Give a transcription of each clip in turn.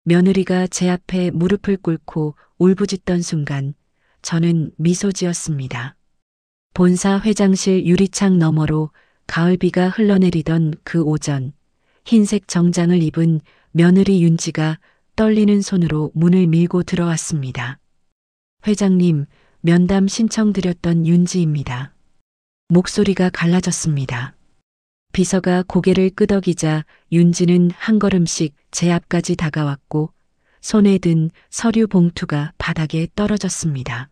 며느리가 제 앞에 무릎을 꿇고 울부짖던 순간 저는 미소 지었습니다. 본사 회장실 유리창 너머로 가을비가 흘러내리던 그 오전, 흰색 정장을 입은 며느리 윤지가 떨리는 손으로 문을 밀고 들어왔습니다. 회장님, 면담 신청드렸던 윤지입니다. 목소리가 갈라졌습니다. 비서가 고개를 끄덕이자 윤지는 한 걸음씩 제 앞까지 다가왔고 손에 든 서류 봉투가 바닥에 떨어졌습니다.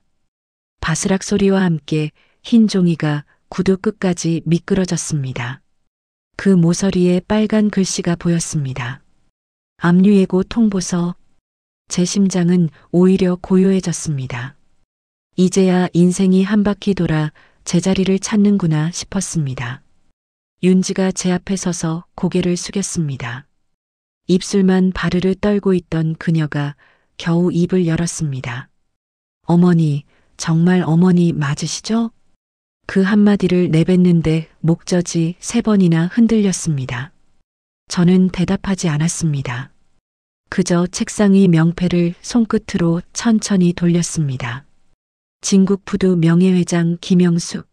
바스락 소리와 함께 흰 종이가 구두 끝까지 미끄러졌습니다. 그 모서리에 빨간 글씨가 보였습니다. 압류예고 통보서. 제 심장은 오히려 고요해졌습니다. 이제야 인생이 한 바퀴 돌아 제자리를 찾는구나 싶었습니다. 윤지가 제 앞에 서서 고개를 숙였습니다. 입술만 바르르 떨고 있던 그녀가 겨우 입을 열었습니다. 어머니, 정말 어머니 맞으시죠? 그 한마디를 내뱉는데 목젖이 3번이나 흔들렸습니다. 저는 대답하지 않았습니다. 그저 책상 위 명패를 손끝으로 천천히 돌렸습니다. 진국푸드 명예회장 김영숙.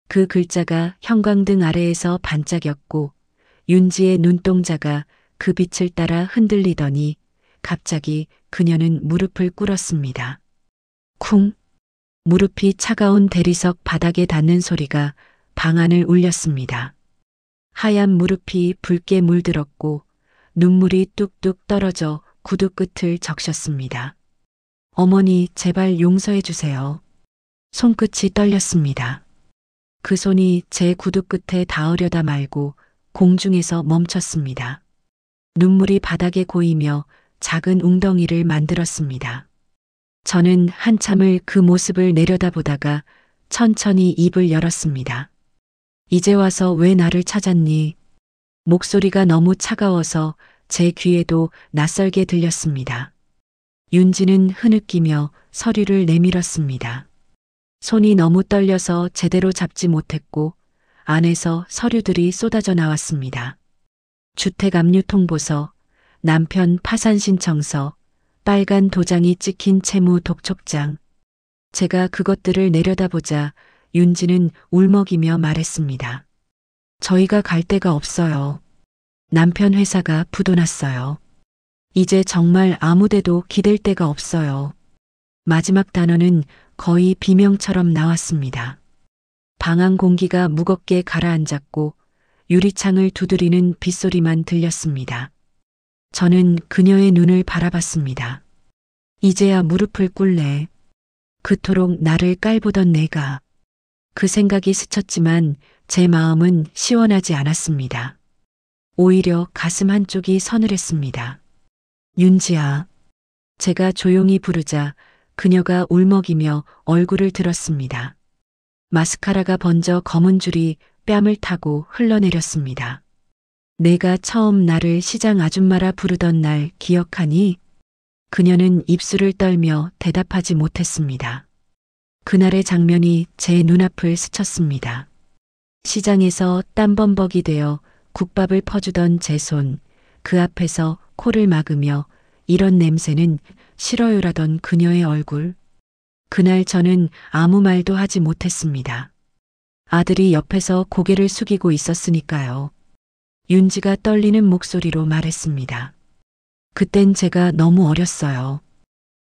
그 글자가 형광등 아래에서 반짝였고 윤지의 눈동자가 그 빛을 따라 흔들리더니 갑자기 그녀는 무릎을 꿇었습니다. 쿵! 무릎이 차가운 대리석 바닥에 닿는 소리가 방 안을 울렸습니다. 하얀 무릎이 붉게 물들었고 눈물이 뚝뚝 떨어져 구두 끝을 적셨습니다. 어머니, 제발 용서해 주세요. 손끝이 떨렸습니다. 그 손이 제 구두 끝에 닿으려다 말고 공중에서 멈췄습니다. 눈물이 바닥에 고이며 작은 웅덩이를 만들었습니다. 저는 한참을 그 모습을 내려다보다가 천천히 입을 열었습니다. 이제 와서 왜 나를 찾았니? 목소리가 너무 차가워서 제 귀에도 낯설게 들렸습니다. 윤지는 흐느끼며 서류를 내밀었습니다. 손이 너무 떨려서 제대로 잡지 못했고 안에서 서류들이 쏟아져 나왔습니다. 주택 압류 통보서, 남편 파산 신청서, 빨간 도장이 찍힌 채무 독촉장. 제가 그것들을 내려다보자 윤지는 울먹이며 말했습니다. 저희가 갈 데가 없어요. 남편 회사가 부도났어요. 이제 정말 아무데도 기댈 데가 없어요. 마지막 단어는 거의 비명처럼 나왔습니다. 방 안 공기가 무겁게 가라앉았고 유리창을 두드리는 빗소리만 들렸습니다. 저는 그녀의 눈을 바라봤습니다. 이제야 무릎을 꿇네. 그토록 나를 깔보던 내가. 그 생각이 스쳤지만 제 마음은 시원하지 않았습니다. 오히려 가슴 한쪽이 서늘했습니다. 윤지야. 제가 조용히 부르자 그녀가 울먹이며 얼굴을 들었습니다. 마스카라가 번져 검은 줄이 뺨을 타고 흘러내렸습니다. 내가 처음 나를 시장 아줌마라 부르던 날 기억하니? 그녀는 입술을 떨며 대답하지 못했습니다. 그날의 장면이 제 눈앞을 스쳤습니다. 시장에서 땀범벅이 되어 국밥을 퍼주던 제 손, 그 앞에서 코를 막으며 이런 냄새는 싫어요라던 그녀의 얼굴. 그날 저는 아무 말도 하지 못했습니다. 아들이 옆에서 고개를 숙이고 있었으니까요. 윤지가 떨리는 목소리로 말했습니다. 그땐 제가 너무 어렸어요.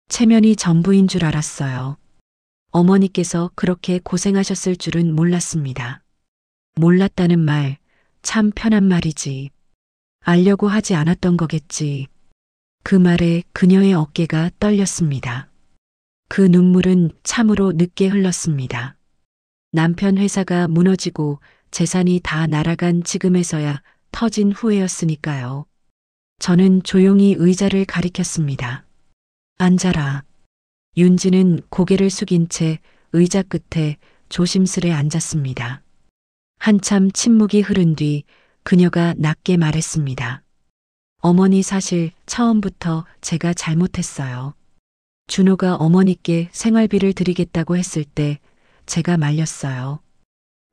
체면이 전부인 줄 알았어요. 어머니께서 그렇게 고생하셨을 줄은 몰랐습니다. 몰랐다는 말, 참 편한 말이지. 알려고 하지 않았던 거겠지. 그 말에 그녀의 어깨가 떨렸습니다. 그 눈물은 참으로 늦게 흘렀습니다. 남편 회사가 무너지고 재산이 다 날아간 지금에서야 터진 후회였으니까요. 저는 조용히 의자를 가리켰습니다. 앉아라. 윤지는 고개를 숙인 채 의자 끝에 조심스레 앉았습니다. 한참 침묵이 흐른 뒤 그녀가 낮게 말했습니다. 어머니, 사실 처음부터 제가 잘못했어요. 준호가 어머니께 생활비를 드리겠다고 했을 때 제가 말렸어요.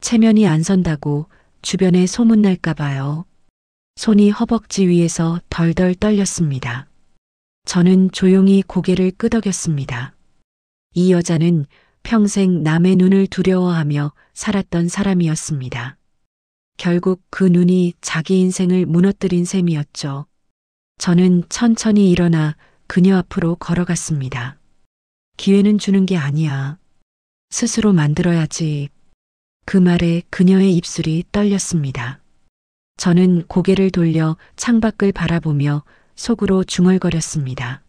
체면이 안 선다고 주변에 소문날까 봐요. 손이 허벅지 위에서 덜덜 떨렸습니다. 저는 조용히 고개를 끄덕였습니다. 이 여자는 평생 남의 눈을 두려워하며 살았던 사람이었습니다. 결국 그 눈이 자기 인생을 무너뜨린 셈이었죠. 저는 천천히 일어나 그녀 앞으로 걸어갔습니다. 기회는 주는 게 아니야. 스스로 만들어야지. 그 말에 그녀의 입술이 떨렸습니다. 저는 고개를 돌려 창밖을 바라보며 속으로 중얼거렸습니다.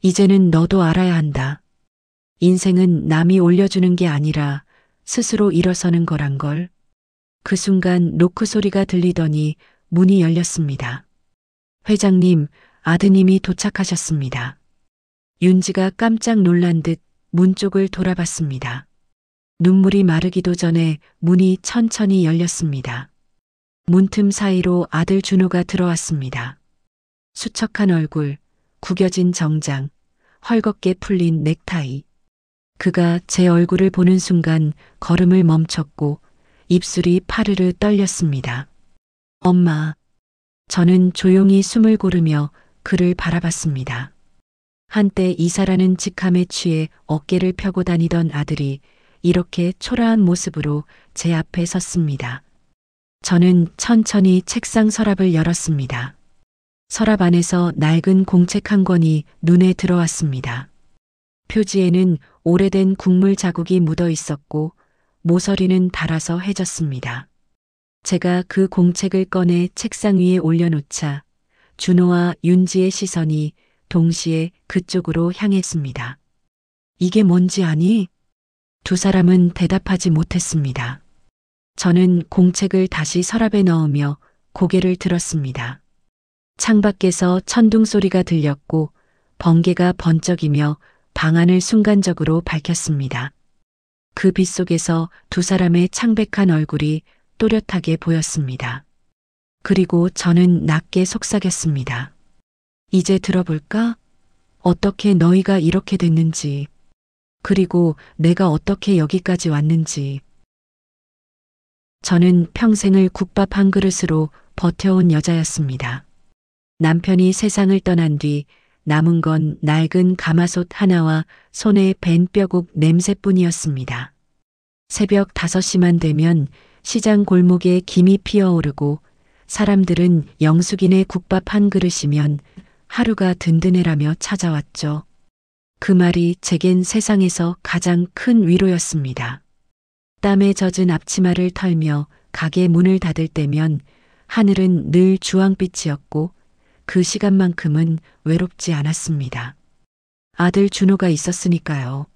이제는 너도 알아야 한다. 인생은 남이 올려주는 게 아니라 스스로 일어서는 거란 걸. 그 순간 노크 소리가 들리더니 문이 열렸습니다. 회장님, 아드님이 도착하셨습니다. 윤지가 깜짝 놀란 듯 문 쪽을 돌아봤습니다. 눈물이 마르기도 전에 문이 천천히 열렸습니다. 문틈 사이로 아들 준호가 들어왔습니다. 수척한 얼굴, 구겨진 정장, 헐겁게 풀린 넥타이. 그가 제 얼굴을 보는 순간 걸음을 멈췄고 입술이 파르르 떨렸습니다. 엄마. 저는 조용히 숨을 고르며 그를 바라봤습니다. 한때 이사라는 직함에 취해 어깨를 펴고 다니던 아들이 이렇게 초라한 모습으로 제 앞에 섰습니다. 저는 천천히 책상 서랍을 열었습니다. 서랍 안에서 낡은 공책 한 권이 눈에 들어왔습니다. 표지에는 오래된 국물 자국이 묻어 있었고 모서리는 닳아서 해졌습니다. 제가 그 공책을 꺼내 책상 위에 올려놓자 준호와 윤지의 시선이 동시에 그쪽으로 향했습니다. 이게 뭔지 아니? 두 사람은 대답하지 못했습니다. 저는 공책을 다시 서랍에 넣으며 고개를 들었습니다. 창밖에서 천둥 소리가 들렸고 번개가 번쩍이며 방안을 순간적으로 밝혔습니다. 그 빛 속에서 두 사람의 창백한 얼굴이 또렷하게 보였습니다. 그리고 저는 낮게 속삭였습니다. 이제 들어볼까? 어떻게 너희가 이렇게 됐는지, 그리고 내가 어떻게 여기까지 왔는지. 저는 평생을 국밥 한 그릇으로 버텨온 여자였습니다. 남편이 세상을 떠난 뒤 남은 건 낡은 가마솥 하나와 손에 밴 뼈국 냄새뿐이었습니다. 새벽 5시만 되면 시장 골목에 김이 피어오르고 사람들은 영숙이네 국밥 한 그릇이면 하루가 든든해라며 찾아왔죠. 그 말이 제겐 세상에서 가장 큰 위로였습니다. 땀에 젖은 앞치마를 털며 가게 문을 닫을 때면 하늘은 늘 주황빛이었고 그 시간만큼은 외롭지 않았습니다. 아들 준호가 있었으니까요.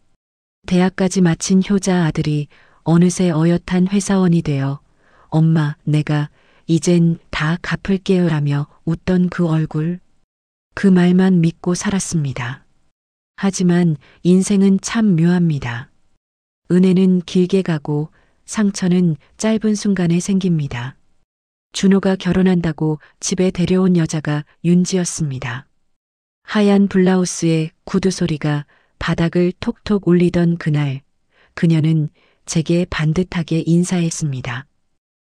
대학까지 마친 효자 아들이 어느새 어엿한 회사원이 되어 엄마, 내가 이젠 다 갚을게요라며 웃던 그 얼굴. 그 말만 믿고 살았습니다. 하지만 인생은 참 묘합니다. 은혜는 길게 가고 상처는 짧은 순간에 생깁니다. 준호가 결혼한다고 집에 데려온 여자가 윤지였습니다. 하얀 블라우스에 구두 소리가 바닥을 톡톡 울리던 그날, 그녀는 제게 반듯하게 인사했습니다.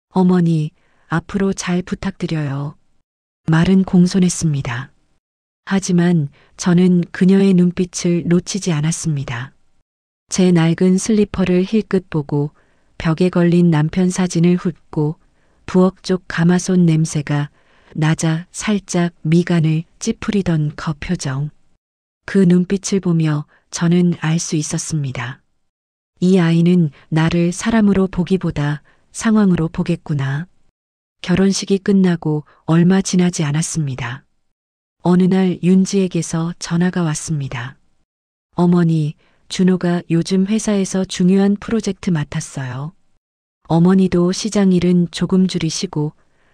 어머니, 앞으로 잘 부탁드려요. 말은 공손했습니다. 하지만 저는 그녀의 눈빛을 놓치지 않았습니다. 제 낡은 슬리퍼를 힐끗 보고 벽에 걸린 남편 사진을 훑고 부엌 쪽 가마솥 냄새가 낮아 살짝 미간을 찌푸리던 그 표정. 그 눈빛을 보며 저는 알 수 있었습니다. 이 아이는 나를 사람으로 보기보다 상황으로 보겠구나. 결혼식이 끝나고 얼마 지나지 않았습니다. 어느 날 윤지에게서 전화가 왔습니다. 어머니, 준호가 요즘 회사에서 중요한 프로젝트 맡았어요. 어머니도 시장 일은 조금 줄이시고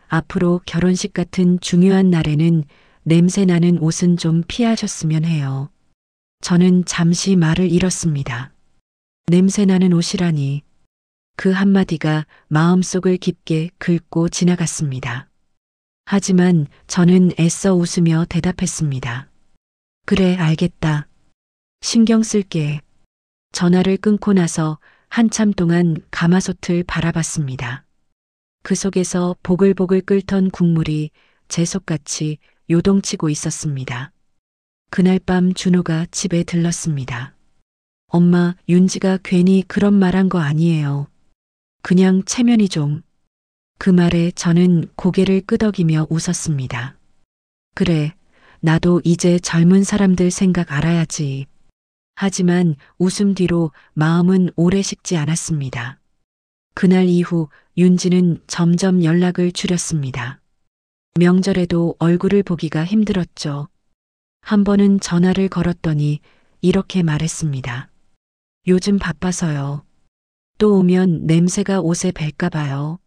앞으로 결혼식 같은 중요한 날에는 냄새나는 옷은 좀 피하셨으면 해요. 저는 잠시 말을 잃었습니다. 냄새나는 옷이라니. 그 한마디가 마음속을 깊게 긁고 지나갔습니다. 하지만 저는 애써 웃으며 대답했습니다. 그래, 알겠다. 신경 쓸게. 전화를 끊고 나서 한참 동안 가마솥을 바라봤습니다. 그 속에서 보글보글 끓던 국물이 제 속같이 요동치고 있었습니다. 그날 밤 준호가 집에 들렀습니다. 엄마, 윤지가 괜히 그런 말한 거 아니에요. 그냥 체면이 좀. 그 말에 저는 고개를 끄덕이며 웃었습니다. 그래, 나도 이제 젊은 사람들 생각 알아야지. 하지만 웃음 뒤로 마음은 오래 식지 않았습니다. 그날 이후 윤지는 점점 연락을 줄였습니다. 명절에도 얼굴을 보기가 힘들었죠. 한 번은 전화를 걸었더니 이렇게 말했습니다. 요즘 바빠서요. 또 오면 냄새가 옷에 뱄까 봐요.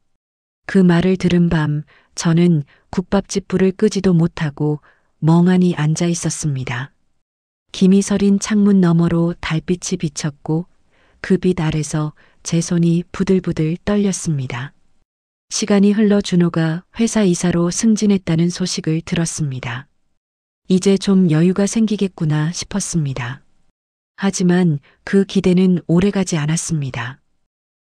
그 말을 들은 밤 저는 국밥집 불을 끄지도 못하고 멍하니 앉아 있었습니다. 김이 서린 창문 너머로 달빛이 비쳤고 그 빛 아래서 제 손이 부들부들 떨렸습니다. 시간이 흘러 준호가 회사 이사로 승진했다는 소식을 들었습니다. 이제 좀 여유가 생기겠구나 싶었습니다. 하지만 그 기대는 오래가지 않았습니다.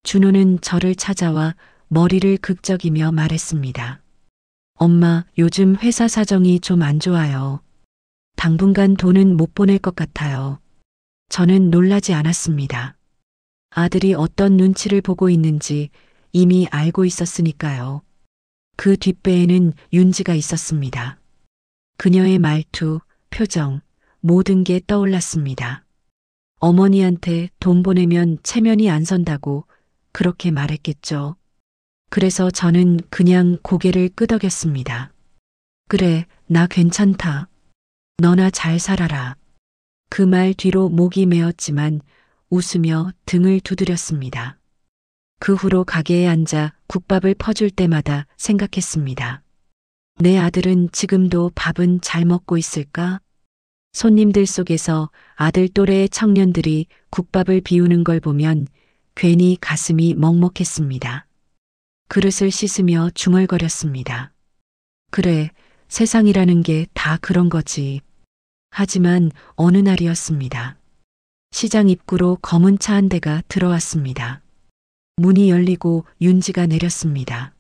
준호는 저를 찾아와 머리를 극적이며 말했습니다. 엄마, 요즘 회사 사정이 좀 안 좋아요. 당분간 돈은 못 보낼 것 같아요. 저는 놀라지 않았습니다. 아들이 어떤 눈치를 보고 있는지 이미 알고 있었으니까요. 그 뒷배에는 윤지가 있었습니다. 그녀의 말투, 표정, 모든 게 떠올랐습니다. 어머니한테 돈 보내면 체면이 안 선다고 그렇게 말했겠죠. 그래서 저는 그냥 고개를 끄덕였습니다. 그래, 나 괜찮다. 너나 잘 살아라. 그 말 뒤로 목이 메었지만 웃으며 등을 두드렸습니다. 그 후로 가게에 앉아 국밥을 퍼줄 때마다 생각했습니다. 내 아들은 지금도 밥은 잘 먹고 있을까? 손님들 속에서 아들 또래의 청년들이 국밥을 비우는 걸 보면 괜히 가슴이 먹먹했습니다. 그릇을 씻으며 중얼거렸습니다. 그래, 세상이라는 게 다 그런 거지. 하지만 어느 날이었습니다. 시장 입구로 검은 차 한 대가 들어왔습니다. 문이 열리고 윤지가 내렸습니다.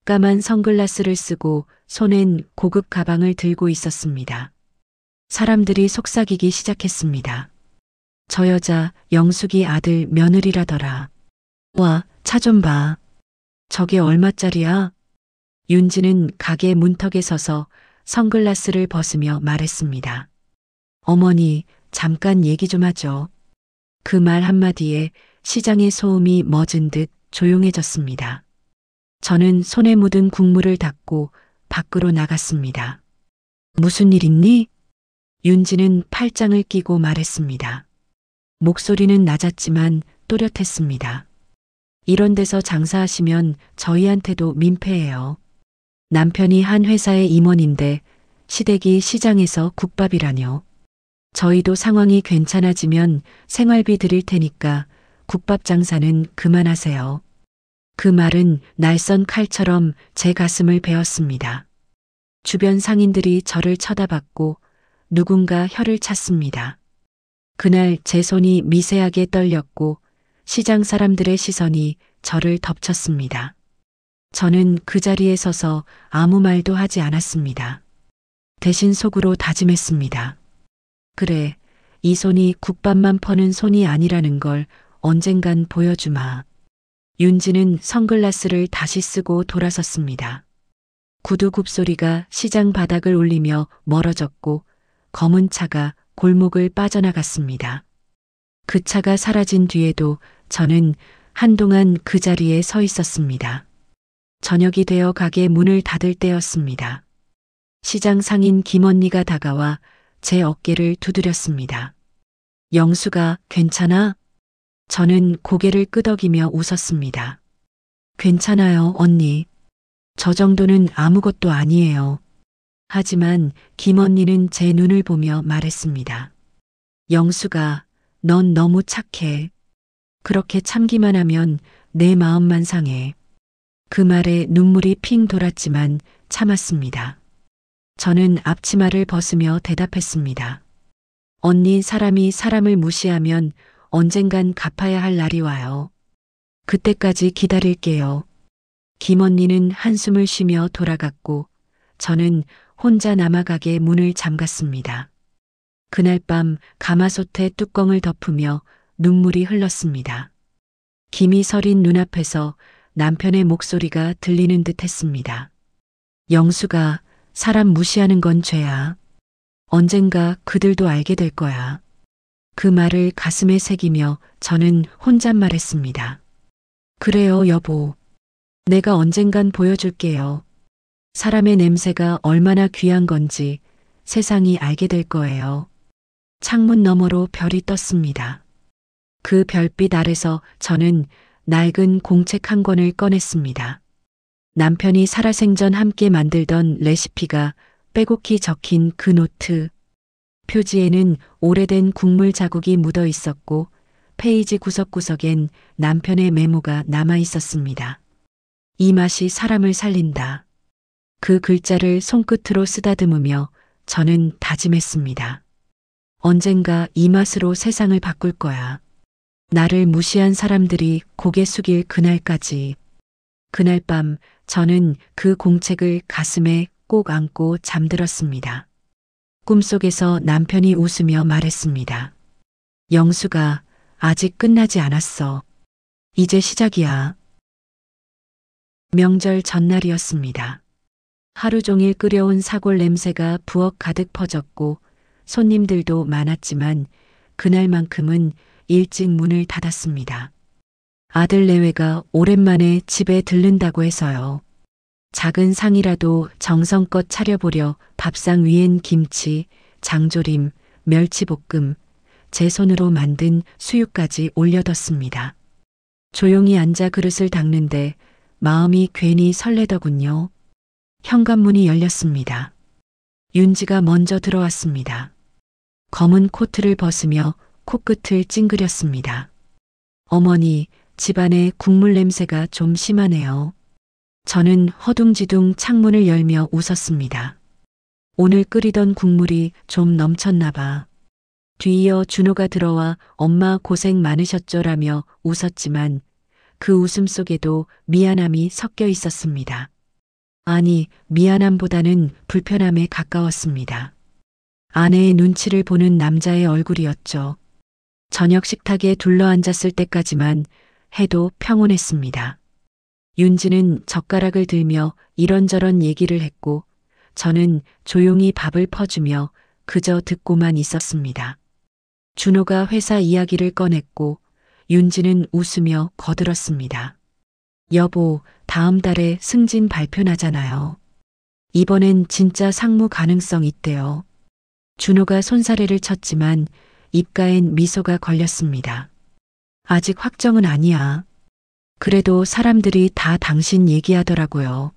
까만 선글라스를 쓰고 손엔 고급 가방을 들고 있었습니다. 사람들이 속삭이기 시작했습니다. 저 여자 영숙이 아들 며느리라더라. 와, 차 좀 봐. 저게 얼마짜리야? 윤지는 가게 문턱에 서서 선글라스를 벗으며 말했습니다. 어머니, 잠깐 얘기 좀 하죠. 그 말 한마디에 시장의 소음이 멎은 듯 조용해졌습니다. 저는 손에 묻은 국물을 닦고 밖으로 나갔습니다. 무슨 일 있니? 윤지는 팔짱을 끼고 말했습니다. 목소리는 낮았지만 또렷했습니다. 이런 데서 장사하시면 저희한테도 민폐예요. 남편이 한 회사의 임원인데 시댁이 시장에서 국밥이라뇨. 저희도 상황이 괜찮아지면 생활비 드릴 테니까 국밥 장사는 그만하세요. 그 말은 날선 칼처럼 제 가슴을 베었습니다. 주변 상인들이 저를 쳐다봤고 누군가 혀를 찼습니다. 그날 제 손이 미세하게 떨렸고 시장 사람들의 시선이 저를 덮쳤습니다. 저는 그 자리에 서서 아무 말도 하지 않았습니다. 대신 속으로 다짐했습니다. 그래, 이 손이 국밥만 퍼는 손이 아니라는 걸 언젠간 보여주마. 윤지는 선글라스를 다시 쓰고 돌아섰습니다. 구두 굽소리가 시장 바닥을 울리며 멀어졌고 검은 차가 골목을 빠져나갔습니다. 그 차가 사라진 뒤에도 저는 한동안 그 자리에 서 있었습니다. 저녁이 되어 가게 문을 닫을 때였습니다. 시장 상인 김언니가 다가와 제 어깨를 두드렸습니다. 영수가 괜찮아? 저는 고개를 끄덕이며 웃었습니다. 괜찮아요, 언니. 저 정도는 아무것도 아니에요. 하지만 김언니는 제 눈을 보며 말했습니다. 영수가, 넌 너무 착해. 그렇게 참기만 하면 내 마음만 상해. 그 말에 눈물이 핑 돌았지만 참았습니다. 저는 앞치마를 벗으며 대답했습니다. 언니, 사람이 사람을 무시하면 언젠간 갚아야 할 날이 와요. 그때까지 기다릴게요. 김언니는 한숨을 쉬며 돌아갔고 저는 혼자 남아가게 문을 잠갔습니다. 그날 밤 가마솥에 뚜껑을 덮으며 눈물이 흘렀습니다. 김이 서린 눈앞에서 남편의 목소리가 들리는 듯 했습니다. 영수가 사람 무시하는 건 죄야. 언젠가 그들도 알게 될 거야. 그 말을 가슴에 새기며 저는 혼잣말했습니다. 그래요, 여보. 내가 언젠간 보여줄게요. 사람의 냄새가 얼마나 귀한 건지 세상이 알게 될 거예요. 창문 너머로 별이 떴습니다. 그 별빛 아래서 저는 낡은 공책 한 권을 꺼냈습니다. 남편이 살아생전 함께 만들던 레시피가 빼곡히 적힌 그 노트. 표지에는 오래된 국물 자국이 묻어 있었고 페이지 구석구석엔 남편의 메모가 남아 있었습니다. 이 맛이 사람을 살린다. 그 글자를 손끝으로 쓰다듬으며 저는 다짐했습니다. 언젠가 이 맛으로 세상을 바꿀 거야. 나를 무시한 사람들이 고개 숙일 그날까지. 그날 밤 저는 그 공책을 가슴에 꼭 안고 잠들었습니다. 꿈속에서 남편이 웃으며 말했습니다. 영수가 아직 끝나지 않았어. 이제 시작이야. 명절 전날이었습니다. 하루 종일 끓여온 사골 냄새가 부엌 가득 퍼졌고 손님들도 많았지만 그날만큼은 일찍 문을 닫았습니다. 아들 내외가 오랜만에 집에 들른다고 해서요. 작은 상이라도 정성껏 차려보려 밥상 위엔 김치, 장조림, 멸치볶음, 제 손으로 만든 수육까지 올려뒀습니다. 조용히 앉아 그릇을 닦는데 마음이 괜히 설레더군요. 현관문이 열렸습니다. 윤지가 먼저 들어왔습니다. 검은 코트를 벗으며 코끝을 찡그렸습니다. 어머니, 집안에 국물 냄새가 좀 심하네요. 저는 허둥지둥 창문을 열며 웃었습니다. 오늘 끓이던 국물이 좀 넘쳤나 봐. 뒤이어 준호가 들어와 엄마 고생 많으셨죠라며 웃었지만 그 웃음 속에도 미안함이 섞여 있었습니다. 아니, 미안함보다는 불편함에 가까웠습니다. 아내의 눈치를 보는 남자의 얼굴이었죠. 저녁 식탁에 둘러앉았을 때까지만 해도 평온했습니다. 윤지는 젓가락을 들며 이런저런 얘기를 했고 저는 조용히 밥을 퍼주며 그저 듣고만 있었습니다. 준호가 회사 이야기를 꺼냈고 윤지는 웃으며 거들었습니다. 여보, 다음 달에 승진 발표 나잖아요. 이번엔 진짜 상무 가능성 있대요. 준호가 손사래를 쳤지만 입가엔 미소가 걸렸습니다. 아직 확정은 아니야. 그래도 사람들이 다 당신 얘기하더라고요.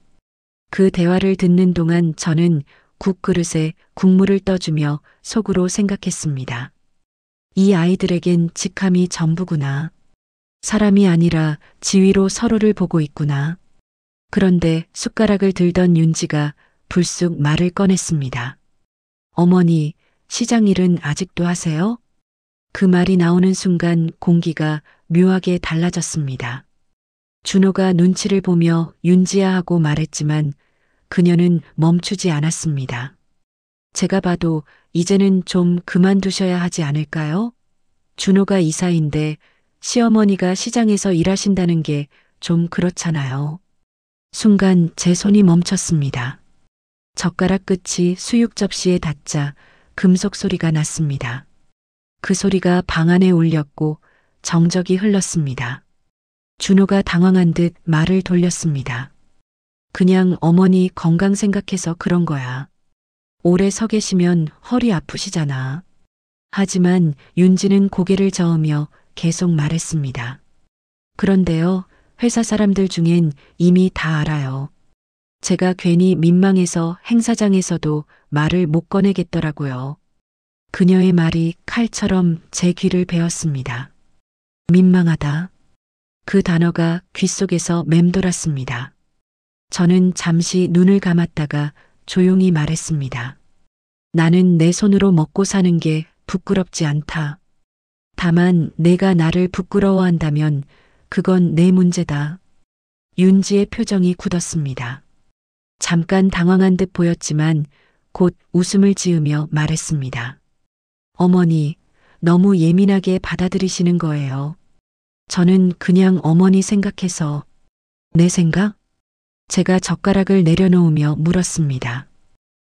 그 대화를 듣는 동안 저는 국그릇에 국물을 떠주며 속으로 생각했습니다. 이 아이들에겐 직함이 전부구나. 사람이 아니라 지위로 서로를 보고 있구나. 그런데 숟가락을 들던 윤지가 불쑥 말을 꺼냈습니다. 어머니, 시장 일은 아직도 하세요? 그 말이 나오는 순간 공기가 묘하게 달라졌습니다. 준호가 눈치를 보며 윤지야 하고 말했지만 그녀는 멈추지 않았습니다. 제가 봐도 이제는 좀 그만두셔야 하지 않을까요? 준호가 이사인데 시어머니가 시장에서 일하신다는 게 좀 그렇잖아요. 순간 제 손이 멈췄습니다. 젓가락 끝이 수육 접시에 닿자 금속 소리가 났습니다. 그 소리가 방 안에 울렸고 정적이 흘렀습니다. 준호가 당황한 듯 말을 돌렸습니다. 그냥 어머니 건강 생각해서 그런 거야. 오래 서 계시면 허리 아프시잖아. 하지만 윤지는 고개를 저으며 계속 말했습니다. 그런데요, 회사 사람들 중엔 이미 다 알아요. 제가 괜히 민망해서 행사장에서도 말을 못 꺼내겠더라고요. 그녀의 말이 칼처럼 제 귀를 베었습니다. 민망하다. 그 단어가 귓속에서 맴돌았습니다. 저는 잠시 눈을 감았다가 조용히 말했습니다. 나는 내 손으로 먹고 사는 게 부끄럽지 않다. 다만 내가 나를 부끄러워한다면 그건 내 문제다. 윤지의 표정이 굳었습니다. 잠깐 당황한 듯 보였지만 곧 웃음을 지으며 말했습니다. 어머니, 너무 예민하게 받아들이시는 거예요. 저는 그냥 어머니 생각해서. 내 생각? 제가 젓가락을 내려놓으며 물었습니다.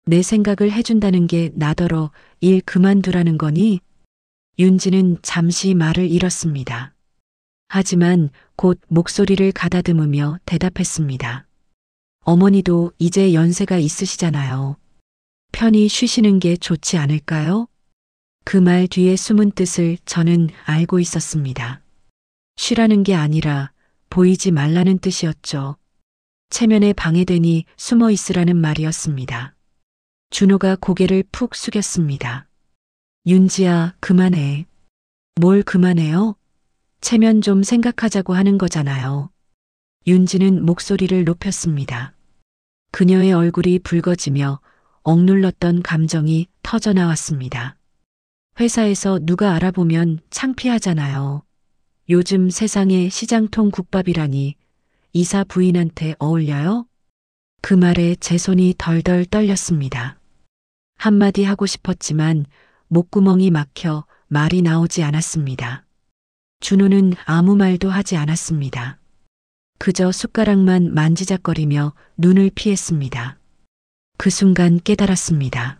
내 생각을 해준다는 게 나더러 일 그만두라는 거니? 윤지는 잠시 말을 잃었습니다. 하지만 곧 목소리를 가다듬으며 대답했습니다. 어머니도 이제 연세가 있으시잖아요. 편히 쉬시는 게 좋지 않을까요? 그 말 뒤에 숨은 뜻을 저는 알고 있었습니다. 쉬라는 게 아니라 보이지 말라는 뜻이었죠. 체면에 방해되니 숨어 있으라는 말이었습니다. 준호가 고개를 푹 숙였습니다. 윤지야, 그만해. 뭘 그만해요? 체면 좀 생각하자고 하는 거잖아요. 윤지는 목소리를 높였습니다. 그녀의 얼굴이 붉어지며 억눌렀던 감정이 터져 나왔습니다. 회사에서 누가 알아보면 창피하잖아요. 요즘 세상에 시장통 국밥이라니 이사 부인한테 어울려요? 그 말에 제 손이 덜덜 떨렸습니다. 한마디 하고 싶었지만 목구멍이 막혀 말이 나오지 않았습니다. 준호는 아무 말도 하지 않았습니다. 그저 숟가락만 만지작거리며 눈을 피했습니다. 그 순간 깨달았습니다.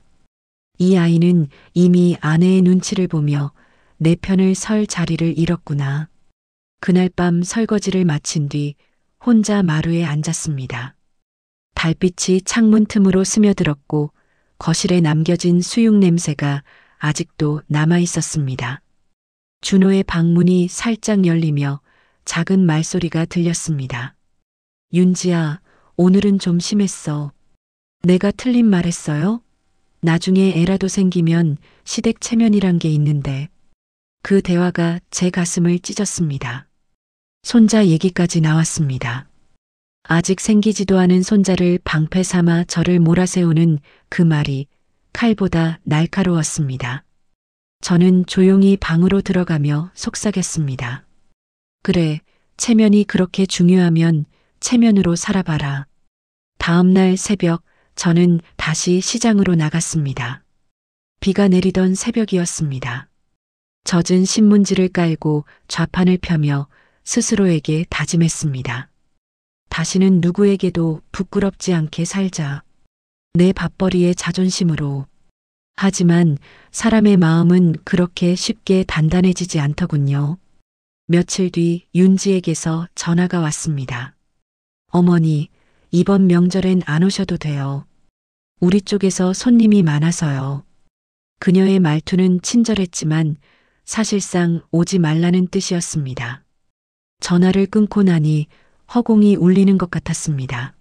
이 아이는 이미 아내의 눈치를 보며 내 편을 설 자리를 잃었구나. 그날 밤 설거지를 마친 뒤 혼자 마루에 앉았습니다. 달빛이 창문 틈으로 스며들었고 거실에 남겨진 수육 냄새가 아직도 남아 있었습니다. 준호의 방문이 살짝 열리며 작은 말소리가 들렸습니다. 윤지야, 오늘은 좀 심했어. 내가 틀린 말 했어요? 나중에 애라도 생기면 시댁 체면이란 게 있는데. 그 대화가 제 가슴을 찢었습니다. 손자 얘기까지 나왔습니다. 아직 생기지도 않은 손자를 방패 삼아 저를 몰아세우는 그 말이 칼보다 날카로웠습니다. 저는 조용히 방으로 들어가며 속삭였습니다. 그래, 체면이 그렇게 중요하면 체면으로 살아봐라. 다음 날 새벽 저는 다시 시장으로 나갔습니다. 비가 내리던 새벽이었습니다. 젖은 신문지를 깔고 좌판을 펴며 스스로에게 다짐했습니다. 다시는 누구에게도 부끄럽지 않게 살자. 내 밥벌이의 자존심으로. 하지만 사람의 마음은 그렇게 쉽게 단단해지지 않더군요. 며칠 뒤 윤지에게서 전화가 왔습니다. 어머니, 이번 명절엔 안 오셔도 돼요. 우리 쪽에서 손님이 많아서요. 그녀의 말투는 친절했지만 사실상 오지 말라는 뜻이었습니다. 전화를 끊고 나니 허공이 울리는 것 같았습니다.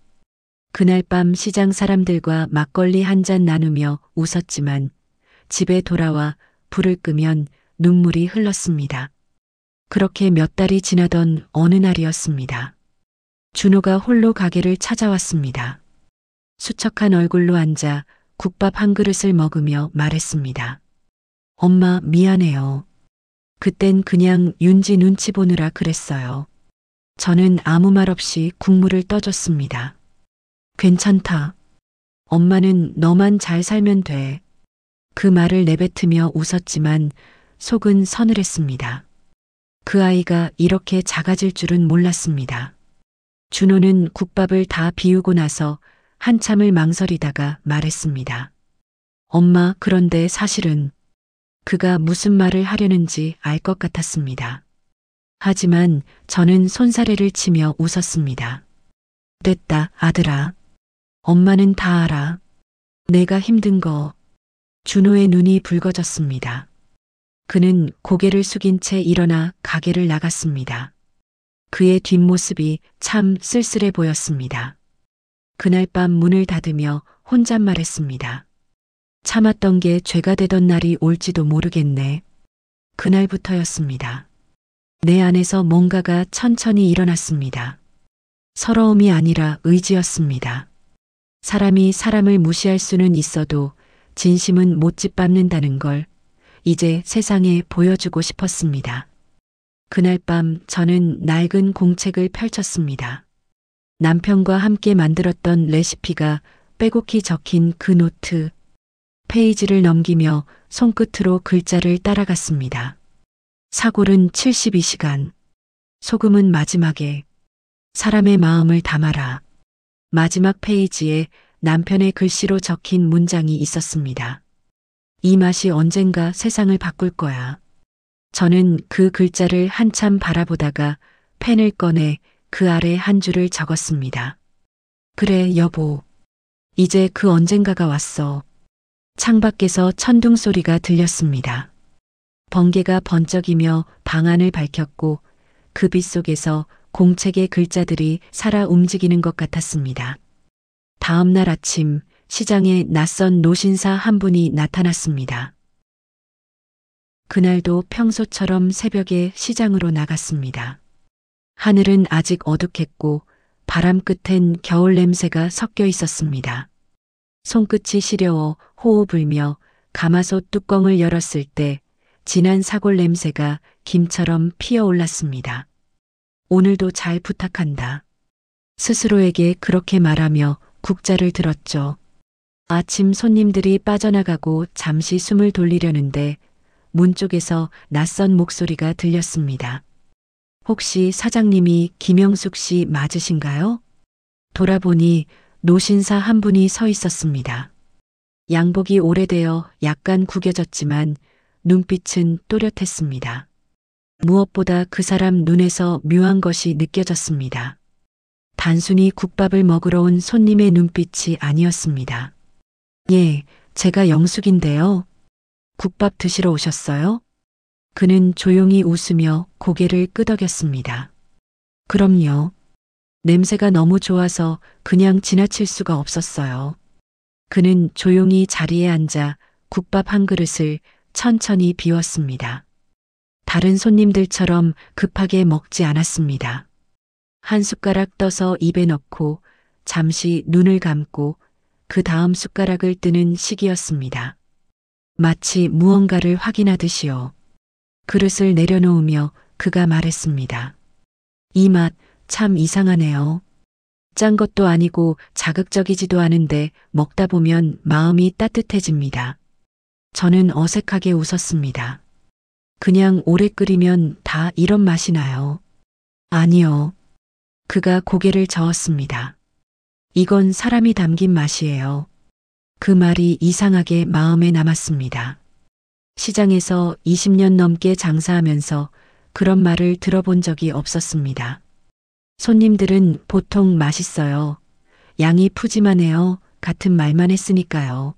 그날 밤 시장 사람들과 막걸리 한 잔 나누며 웃었지만 집에 돌아와 불을 끄면 눈물이 흘렀습니다. 그렇게 몇 달이 지나던 어느 날이었습니다. 준호가 홀로 가게를 찾아왔습니다. 수척한 얼굴로 앉아 국밥 한 그릇을 먹으며 말했습니다. 엄마, 미안해요. 그땐 그냥 윤지 눈치 보느라 그랬어요. 저는 아무 말 없이 국물을 떠줬습니다. 괜찮다. 엄마는 너만 잘 살면 돼. 그 말을 내뱉으며 웃었지만 속은 서늘했습니다. 그 아이가 이렇게 작아질 줄은 몰랐습니다. 준호는 국밥을 다 비우고 나서 한참을 망설이다가 말했습니다. 엄마, 그런데 사실은. 그가 무슨 말을 하려는지 알 것 같았습니다. 하지만 저는 손사래를 치며 웃었습니다. 됐다, 아들아. 엄마는 다 알아. 내가 힘든 거. 준호의 눈이 붉어졌습니다. 그는 고개를 숙인 채 일어나 가게를 나갔습니다. 그의 뒷모습이 참 쓸쓸해 보였습니다. 그날 밤 문을 닫으며 혼잣말했습니다. 참았던 게 죄가 되던 날이 올지도 모르겠네. 그날부터였습니다. 내 안에서 뭔가가 천천히 일어났습니다. 서러움이 아니라 의지였습니다. 사람이 사람을 무시할 수는 있어도 진심은 못 짓밟는다는 걸 이제 세상에 보여주고 싶었습니다. 그날 밤 저는 낡은 공책을 펼쳤습니다. 남편과 함께 만들었던 레시피가 빼곡히 적힌 그 노트. 페이지를 넘기며 손끝으로 글자를 따라갔습니다. 사골은 72시간. 소금은 마지막에. 사람의 마음을 담아라. 마지막 페이지에 남편의 글씨로 적힌 문장이 있었습니다. 이 맛이 언젠가 세상을 바꿀 거야. 저는 그 글자를 한참 바라보다가 펜을 꺼내 그 아래 한 줄을 적었습니다. 그래, 여보. 이제 그 언젠가가 왔어. 창밖에서 천둥 소리가 들렸습니다. 번개가 번쩍이며 방 안을 밝혔고 그 빛 속에서 공책의 글자들이 살아 움직이는 것 같았습니다. 다음 날 아침 시장에 낯선 노신사 한 분이 나타났습니다. 그날도 평소처럼 새벽에 시장으로 나갔습니다. 하늘은 아직 어둑했고 바람 끝엔 겨울 냄새가 섞여 있었습니다. 손끝이 시려워 호호 불며 가마솥 뚜껑을 열었을 때 진한 사골 냄새가 김처럼 피어올랐습니다. 오늘도 잘 부탁한다. 스스로에게 그렇게 말하며 국자를 들었죠. 아침 손님들이 빠져나가고 잠시 숨을 돌리려는데 문 쪽에서 낯선 목소리가 들렸습니다. 혹시 사장님이 김영숙 씨 맞으신가요? 돌아보니 노신사 한 분이 서 있었습니다. 양복이 오래되어 약간 구겨졌지만 눈빛은 또렷했습니다. 무엇보다 그 사람 눈에서 묘한 것이 느껴졌습니다. 단순히 국밥을 먹으러 온 손님의 눈빛이 아니었습니다. 예, 제가 영숙인데요. 국밥 드시러 오셨어요? 그는 조용히 웃으며 고개를 끄덕였습니다. 그럼요. 냄새가 너무 좋아서 그냥 지나칠 수가 없었어요. 그는 조용히 자리에 앉아 국밥 한 그릇을 천천히 비웠습니다. 다른 손님들처럼 급하게 먹지 않았습니다. 한 숟가락 떠서 입에 넣고 잠시 눈을 감고 그 다음 숟가락을 뜨는 시기였습니다. 마치 무언가를 확인하듯이요. 그릇을 내려놓으며 그가 말했습니다. 이 맛 참 이상하네요. 짠 것도 아니고 자극적이지도 않은데 먹다 보면 마음이 따뜻해집니다. 저는 어색하게 웃었습니다. 그냥 오래 끓이면 다 이런 맛이 나요. 아니요. 그가 고개를 저었습니다. 이건 사람이 담긴 맛이에요. 그 말이 이상하게 마음에 남았습니다. 시장에서 20년 넘게 장사하면서 그런 말을 들어본 적이 없었습니다. 손님들은 보통 맛있어요. 양이 푸짐하네요. 같은 말만 했으니까요.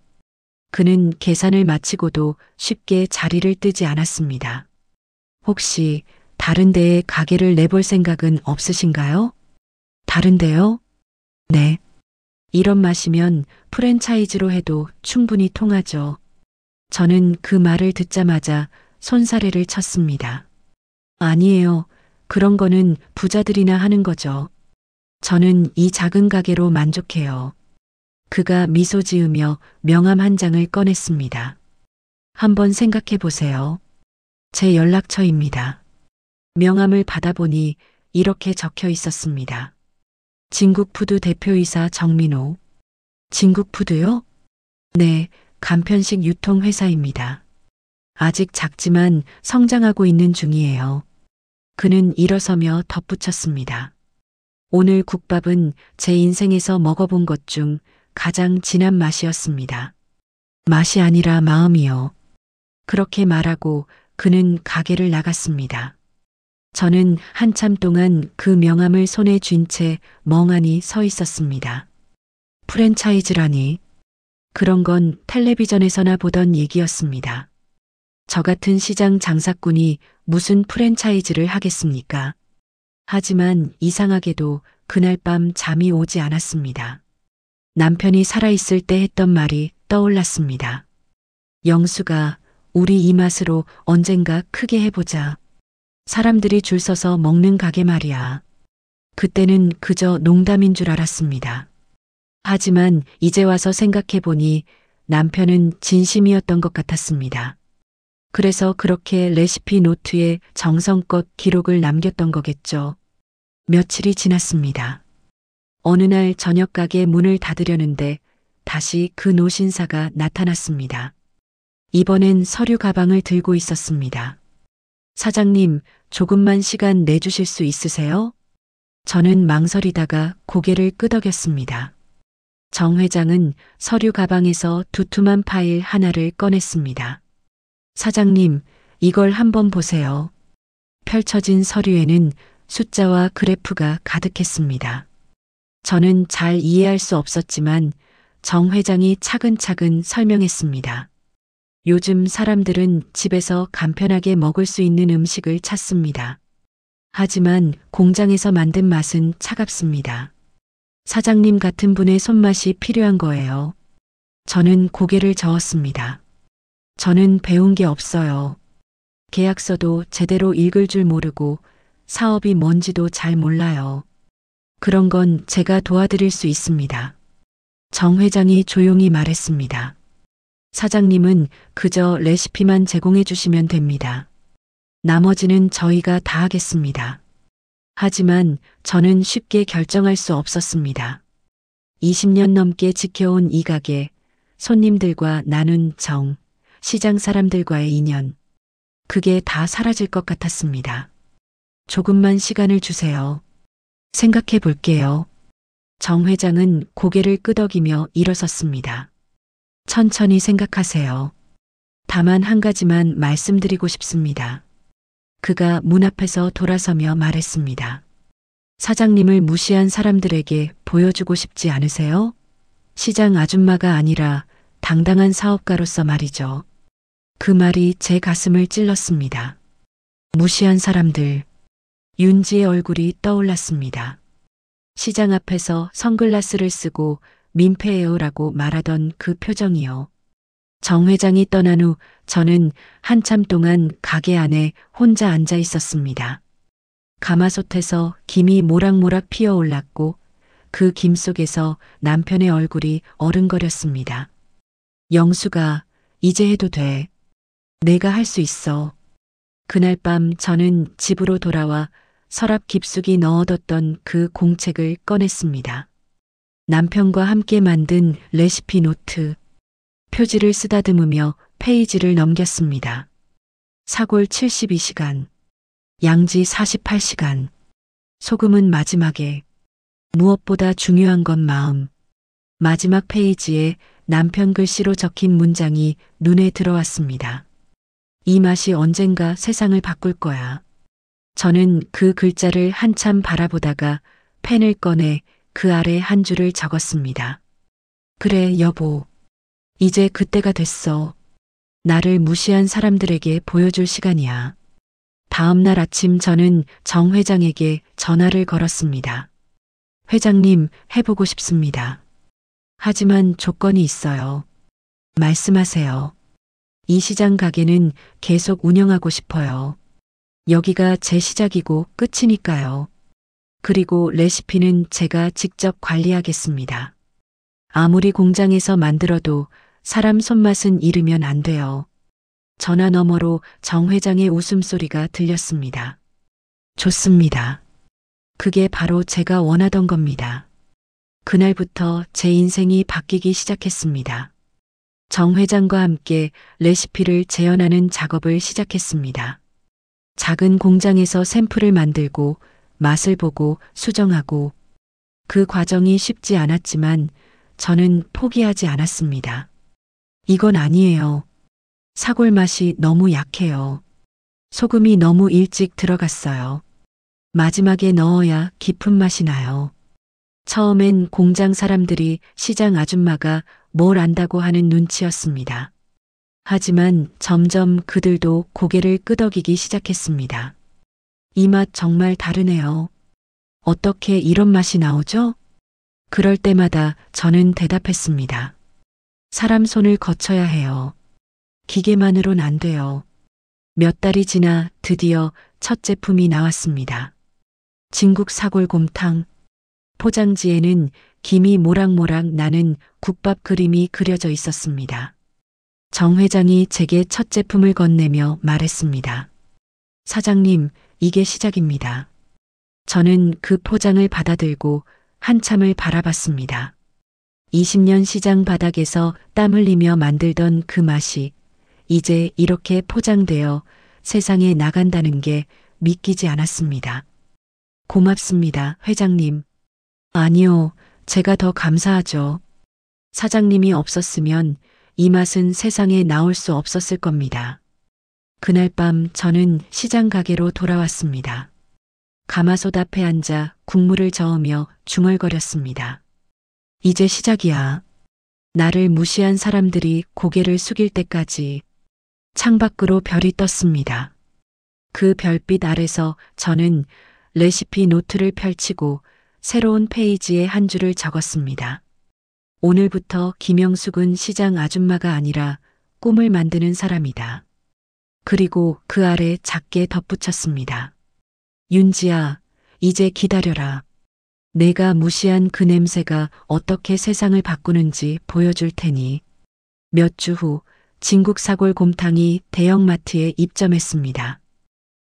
그는 계산을 마치고도 쉽게 자리를 뜨지 않았습니다. 혹시 다른 데에 가게를 내볼 생각은 없으신가요? 다른 데요? 네. 이런 맛이면 프랜차이즈로 해도 충분히 통하죠. 저는 그 말을 듣자마자 손사래를 쳤습니다. 아니에요. 그런 거는 부자들이나 하는 거죠. 저는 이 작은 가게로 만족해요. 그가 미소 지으며 명함 한 장을 꺼냈습니다. 한번 생각해 보세요. 제 연락처입니다. 명함을 받아보니 이렇게 적혀 있었습니다. 진국푸드 대표이사 정민호. 진국푸드요? 네, 간편식 유통회사입니다. 아직 작지만 성장하고 있는 중이에요. 그는 일어서며 덧붙였습니다. 오늘 국밥은 제 인생에서 먹어본 것 중 가장 진한 맛이었습니다. 맛이 아니라 마음이요. 그렇게 말하고 그는 가게를 나갔습니다. 저는 한참 동안 그 명함을 손에 쥔 채 멍하니 서 있었습니다. 프랜차이즈라니. 그런 건 텔레비전에서나 보던 얘기였습니다. 저 같은 시장 장사꾼이 무슨 프랜차이즈를 하겠습니까? 하지만 이상하게도 그날 밤 잠이 오지 않았습니다. 남편이 살아있을 때 했던 말이 떠올랐습니다. 영수가 우리 이 맛으로 언젠가 크게 해보자. 사람들이 줄 서서 먹는 가게 말이야. 그때는 그저 농담인 줄 알았습니다. 하지만 이제 와서 생각해보니 남편은 진심이었던 것 같았습니다. 그래서 그렇게 레시피 노트에 정성껏 기록을 남겼던 거겠죠. 며칠이 지났습니다. 어느 날 저녁 가게 문을 닫으려는데 다시 그 노신사가 나타났습니다. 이번엔 서류 가방을 들고 있었습니다. 사장님, 조금만 시간 내주실 수 있으세요? 저는 망설이다가 고개를 끄덕였습니다. 정 회장은 서류 가방에서 두툼한 파일 하나를 꺼냈습니다. 사장님, 이걸 한번 보세요. 펼쳐진 서류에는 숫자와 그래프가 가득했습니다. 저는 잘 이해할 수 없었지만 정 회장이 차근차근 설명했습니다. 요즘 사람들은 집에서 간편하게 먹을 수 있는 음식을 찾습니다. 하지만 공장에서 만든 맛은 차갑습니다. 사장님 같은 분의 손맛이 필요한 거예요. 저는 고개를 저었습니다. 저는 배운 게 없어요. 계약서도 제대로 읽을 줄 모르고 사업이 뭔지도 잘 몰라요. 그런 건 제가 도와드릴 수 있습니다. 정 회장이 조용히 말했습니다. 사장님은 그저 레시피만 제공해 주시면 됩니다. 나머지는 저희가 다 하겠습니다. 하지만 저는 쉽게 결정할 수 없었습니다. 20년 넘게 지켜온 이 가게, 손님들과 나눈 정, 시장 사람들과의 인연, 그게 다 사라질 것 같았습니다. 조금만 시간을 주세요. 생각해 볼게요. 정 회장은 고개를 끄덕이며 일어섰습니다. 천천히 생각하세요. 다만 한 가지만 말씀드리고 싶습니다. 그가 문 앞에서 돌아서며 말했습니다. 사장님을 무시한 사람들에게 보여주고 싶지 않으세요? 시장 아줌마가 아니라 당당한 사업가로서 말이죠. 그 말이 제 가슴을 찔렀습니다. 무시한 사람들. 윤지의 얼굴이 떠올랐습니다. 시장 앞에서 선글라스를 쓰고 민폐예요라고 말하던 그 표정이요. 정 회장이 떠난 후 저는 한참 동안 가게 안에 혼자 앉아 있었습니다. 가마솥에서 김이 모락모락 피어올랐고 그 김 속에서 남편의 얼굴이 어른거렸습니다. 영수가, 이제 해도 돼. 내가 할 수 있어. 그날 밤 저는 집으로 돌아와 서랍 깊숙이 넣어뒀던 그 공책을 꺼냈습니다. 남편과 함께 만든 레시피 노트, 표지를 쓰다듬으며 페이지를 넘겼습니다. 사골 72시간, 양지 48시간, 소금은 마지막에, 무엇보다 중요한 건 마음. 마지막 페이지에 남편 글씨로 적힌 문장이 눈에 들어왔습니다. 이 맛이 언젠가 세상을 바꿀 거야. 저는 그 글자를 한참 바라보다가 펜을 꺼내 그 아래 한 줄을 적었습니다. 그래, 여보. 이제 그때가 됐어. 나를 무시한 사람들에게 보여줄 시간이야. 다음 날 아침 저는 정 회장에게 전화를 걸었습니다. 회장님, 해보고 싶습니다. 하지만 조건이 있어요. 말씀하세요. 이 시장 가게는 계속 운영하고 싶어요. 여기가 제 시작이고 끝이니까요. 그리고 레시피는 제가 직접 관리하겠습니다. 아무리 공장에서 만들어도 사람 손맛은 잃으면 안 돼요. 전화 너머로 정 회장의 웃음소리가 들렸습니다. 좋습니다. 그게 바로 제가 원하던 겁니다. 그날부터 제 인생이 바뀌기 시작했습니다. 정 회장과 함께 레시피를 재현하는 작업을 시작했습니다. 작은 공장에서 샘플을 만들고 맛을 보고 수정하고 그 과정이 쉽지 않았지만 저는 포기하지 않았습니다. 이건 아니에요. 사골 맛이 너무 약해요. 소금이 너무 일찍 들어갔어요. 마지막에 넣어야 깊은 맛이 나요. 처음엔 공장 사람들이 시장 아줌마가 뭘 안다고 하는 눈치였습니다. 하지만 점점 그들도 고개를 끄덕이기 시작했습니다. 이 맛 정말 다르네요. 어떻게 이런 맛이 나오죠? 그럴 때마다 저는 대답했습니다. 사람 손을 거쳐야 해요. 기계만으론 안 돼요. 몇 달이 지나 드디어 첫 제품이 나왔습니다. 진국 사골곰탕. 포장지에는 김이 모락모락 나는 국밥 그림이 그려져 있었습니다. 정 회장이 제게 첫 제품을 건네며 말했습니다. 사장님, 이게 시작입니다. 저는 그 포장을 받아들고 한참을 바라봤습니다. 20년 시장 바닥에서 땀 흘리며 만들던 그 맛이 이제 이렇게 포장되어 세상에 나간다는 게 믿기지 않았습니다. 고맙습니다, 회장님. 아니요, 제가 더 감사하죠. 사장님이 없었으면 이 맛은 세상에 나올 수 없었을 겁니다. 그날 밤 저는 시장 가게로 돌아왔습니다. 가마솥 앞에 앉아 국물을 저으며 중얼거렸습니다. 이제 시작이야. 나를 무시한 사람들이 고개를 숙일 때까지. 창밖으로 별이 떴습니다. 그 별빛 아래서 저는 레시피 노트를 펼치고 새로운 페이지에 한 줄을 적었습니다. 오늘부터 김영숙은 시장 아줌마가 아니라 꿈을 만드는 사람이다. 그리고 그 아래 작게 덧붙였습니다. 윤지야, 이제 기다려라. 내가 무시한 그 냄새가 어떻게 세상을 바꾸는지 보여줄 테니. 몇 주 후 진국 사골곰탕이 대형마트에 입점했습니다.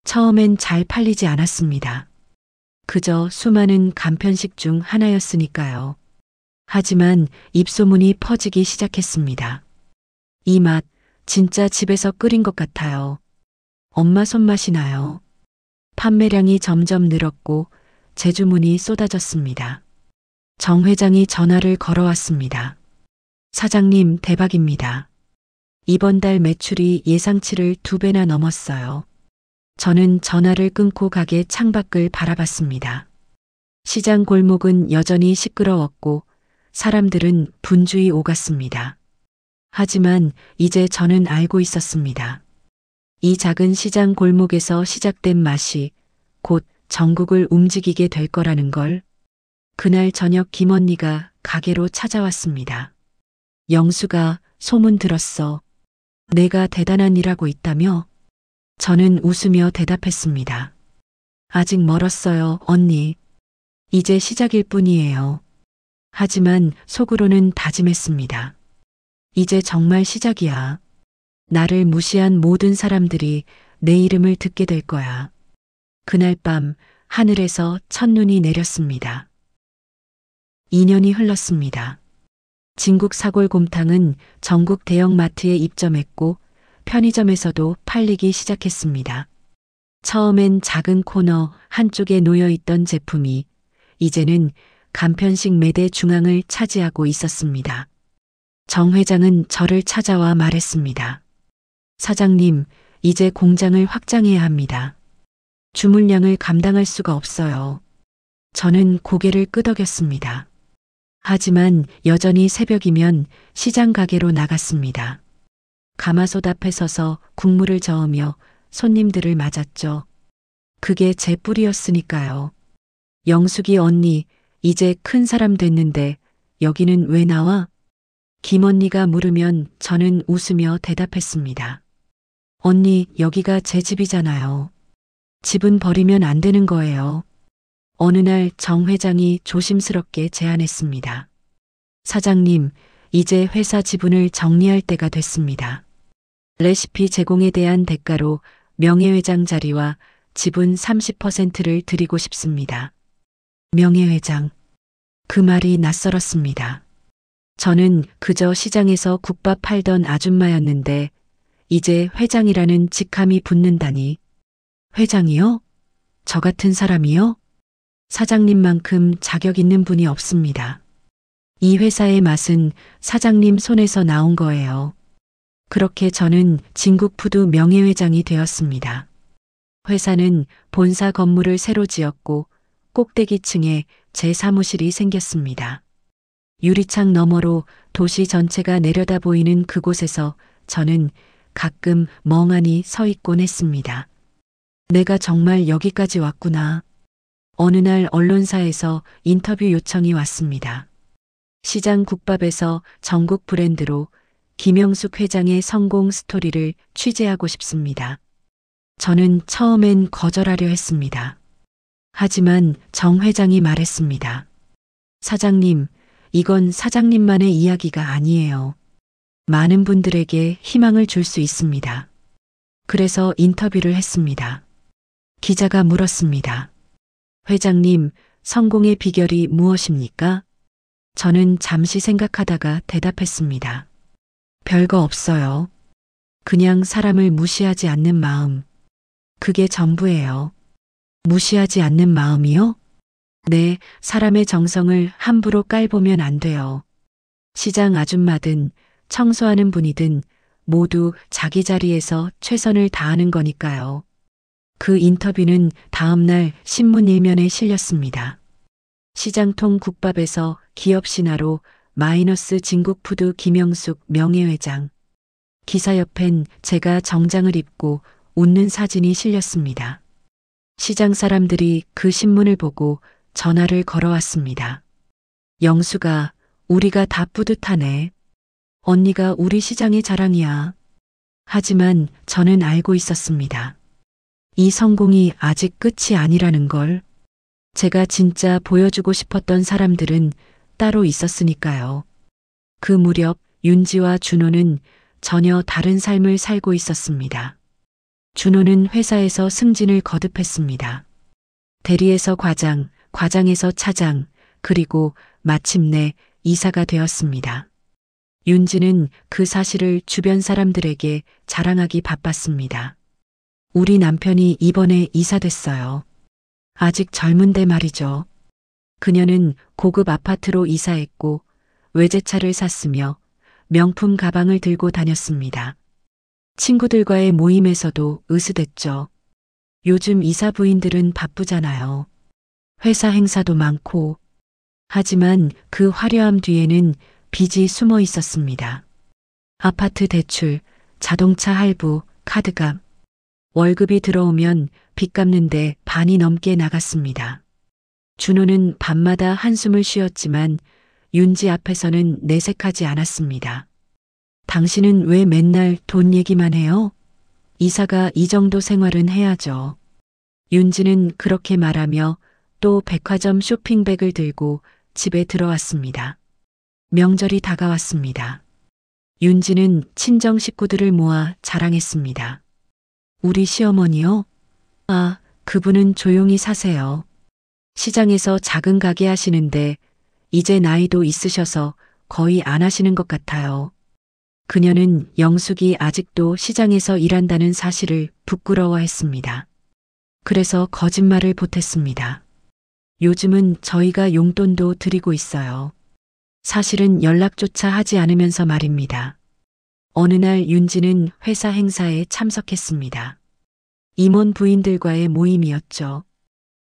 처음엔 잘 팔리지 않았습니다. 그저 수많은 간편식 중 하나였으니까요. 하지만 입소문이 퍼지기 시작했습니다. 이 맛, 진짜 집에서 끓인 것 같아요. 엄마 손맛이 나요. 판매량이 점점 늘었고 재주문이 쏟아졌습니다. 정 회장이 전화를 걸어왔습니다. 사장님, 대박입니다. 이번 달 매출이 예상치를 2배나 넘었어요. 저는 전화를 끊고 가게 창밖을 바라봤습니다. 시장 골목은 여전히 시끄러웠고 사람들은 분주히 오갔습니다. 하지만 이제 저는 알고 있었습니다. 이 작은 시장 골목에서 시작된 맛이 곧 전국을 움직이게 될 거라는 걸. 그날 저녁 김언니가 가게로 찾아왔습니다. 영수가 소문 들었어. 내가 대단한 일하고 있다며? 저는 웃으며 대답했습니다. 아직 멀었어요, 언니. 이제 시작일 뿐이에요. 하지만 속으로는 다짐했습니다. 이제 정말 시작이야. 나를 무시한 모든 사람들이 내 이름을 듣게 될 거야. 그날 밤 하늘에서 첫눈이 내렸습니다. 2년이 흘렀습니다. 진국 사골곰탕은 전국 대형마트에 입점했고 편의점에서도 팔리기 시작했습니다. 처음엔 작은 코너 한쪽에 놓여있던 제품이 이제는 간편식 매대 중앙을 차지하고 있었습니다. 정 회장은 저를 찾아와 말했습니다. 사장님, 이제 공장을 확장해야 합니다. 주문량을 감당할 수가 없어요. 저는 고개를 끄덕였습니다. 하지만 여전히 새벽이면 시장 가게로 나갔습니다. 가마솥 앞에 서서 국물을 저으며 손님들을 맞았죠. 그게 제 뿔이었으니까요. 영숙이 언니, 이제 큰 사람 됐는데 여기는 왜 나와? 김언니가 물으면 저는 웃으며 대답했습니다. 언니, 여기가 제 집이잖아요. 집은 버리면 안 되는 거예요. 어느 날 정 회장이 조심스럽게 제안했습니다. 사장님, 이제 회사 지분을 정리할 때가 됐습니다. 레시피 제공에 대한 대가로 명예회장 자리와 지분 30%를 드리고 싶습니다. 명예회장. 그 말이 낯설었습니다. 저는 그저 시장에서 국밥 팔던 아줌마였는데 이제 회장이라는 직함이 붙는다니. 회장이요? 저 같은 사람이요? 사장님만큼 자격 있는 분이 없습니다. 이 회사의 맛은 사장님 손에서 나온 거예요. 그렇게 저는 진국푸드 명예회장이 되었습니다. 회사는 본사 건물을 새로 지었고 꼭대기층에 제 사무실이 생겼습니다. 유리창 너머로 도시 전체가 내려다 보이는 그곳에서 저는 가끔 멍하니 서 있곤 했습니다. 내가 정말 여기까지 왔구나. 어느 날 언론사에서 인터뷰 요청이 왔습니다. 시장 국밥에서 전국 브랜드로 김영숙 회장의 성공 스토리를 취재하고 싶습니다. 저는 처음엔 거절하려 했습니다. 하지만 정 회장이 말했습니다. 사장님, 이건 사장님만의 이야기가 아니에요. 많은 분들에게 희망을 줄 수 있습니다. 그래서 인터뷰를 했습니다. 기자가 물었습니다. 회장님, 성공의 비결이 무엇입니까? 저는 잠시 생각하다가 대답했습니다. 별거 없어요. 그냥 사람을 무시하지 않는 마음. 그게 전부예요. 무시하지 않는 마음이요? 네, 사람의 정성을 함부로 깔보면 안 돼요. 시장 아줌마든 청소하는 분이든 모두 자기 자리에서 최선을 다하는 거니까요. 그 인터뷰는 다음날 신문 일면에 실렸습니다. 시장통 국밥에서 기업 신화로 마이너스 진국푸드 김영숙 명예회장. 기사 옆엔 제가 정장을 입고 웃는 사진이 실렸습니다. 시장 사람들이 그 신문을 보고 전화를 걸어왔습니다. 영수가 우리가 다 뿌듯하네. 언니가 우리 시장의 자랑이야. 하지만 저는 알고 있었습니다. 이 성공이 아직 끝이 아니라는 걸. 제가 진짜 보여주고 싶었던 사람들은 따로 있었으니까요. 그 무렵 윤지와 준호는 전혀 다른 삶을 살고 있었습니다. 준호는 회사에서 승진을 거듭했습니다. 대리에서 과장, 과장에서 차장, 그리고 마침내 이사가 되었습니다. 윤지는 그 사실을 주변 사람들에게 자랑하기 바빴습니다. 우리 남편이 이번에 이사됐어요. 아직 젊은데 말이죠. 그녀는 고급 아파트로 이사했고 외제차를 샀으며 명품 가방을 들고 다녔습니다. 친구들과의 모임에서도 으스댔죠. 요즘 이사 부인들은 바쁘잖아요. 회사 행사도 많고. 하지만 그 화려함 뒤에는 빚이 숨어 있었습니다. 아파트 대출, 자동차 할부, 카드값. 월급이 들어오면 빚 갚는데 반이 넘게 나갔습니다. 준호는 밤마다 한숨을 쉬었지만 윤지 앞에서는 내색하지 않았습니다. 당신은 왜 맨날 돈 얘기만 해요? 이사가 이 정도 생활은 해야죠. 윤지는 그렇게 말하며 또 백화점 쇼핑백을 들고 집에 들어왔습니다. 명절이 다가왔습니다. 윤지는 친정 식구들을 모아 자랑했습니다. 우리 시어머니요? 아, 그분은 조용히 사세요. 시장에서 작은 가게 하시는데 이제 나이도 있으셔서 거의 안 하시는 것 같아요. 그녀는 영숙이 아직도 시장에서 일한다는 사실을 부끄러워했습니다. 그래서 거짓말을 보탰습니다. 요즘은 저희가 용돈도 드리고 있어요. 사실은 연락조차 하지 않으면서 말입니다. 어느 날 윤지는 회사 행사에 참석했습니다. 임원 부인들과의 모임이었죠.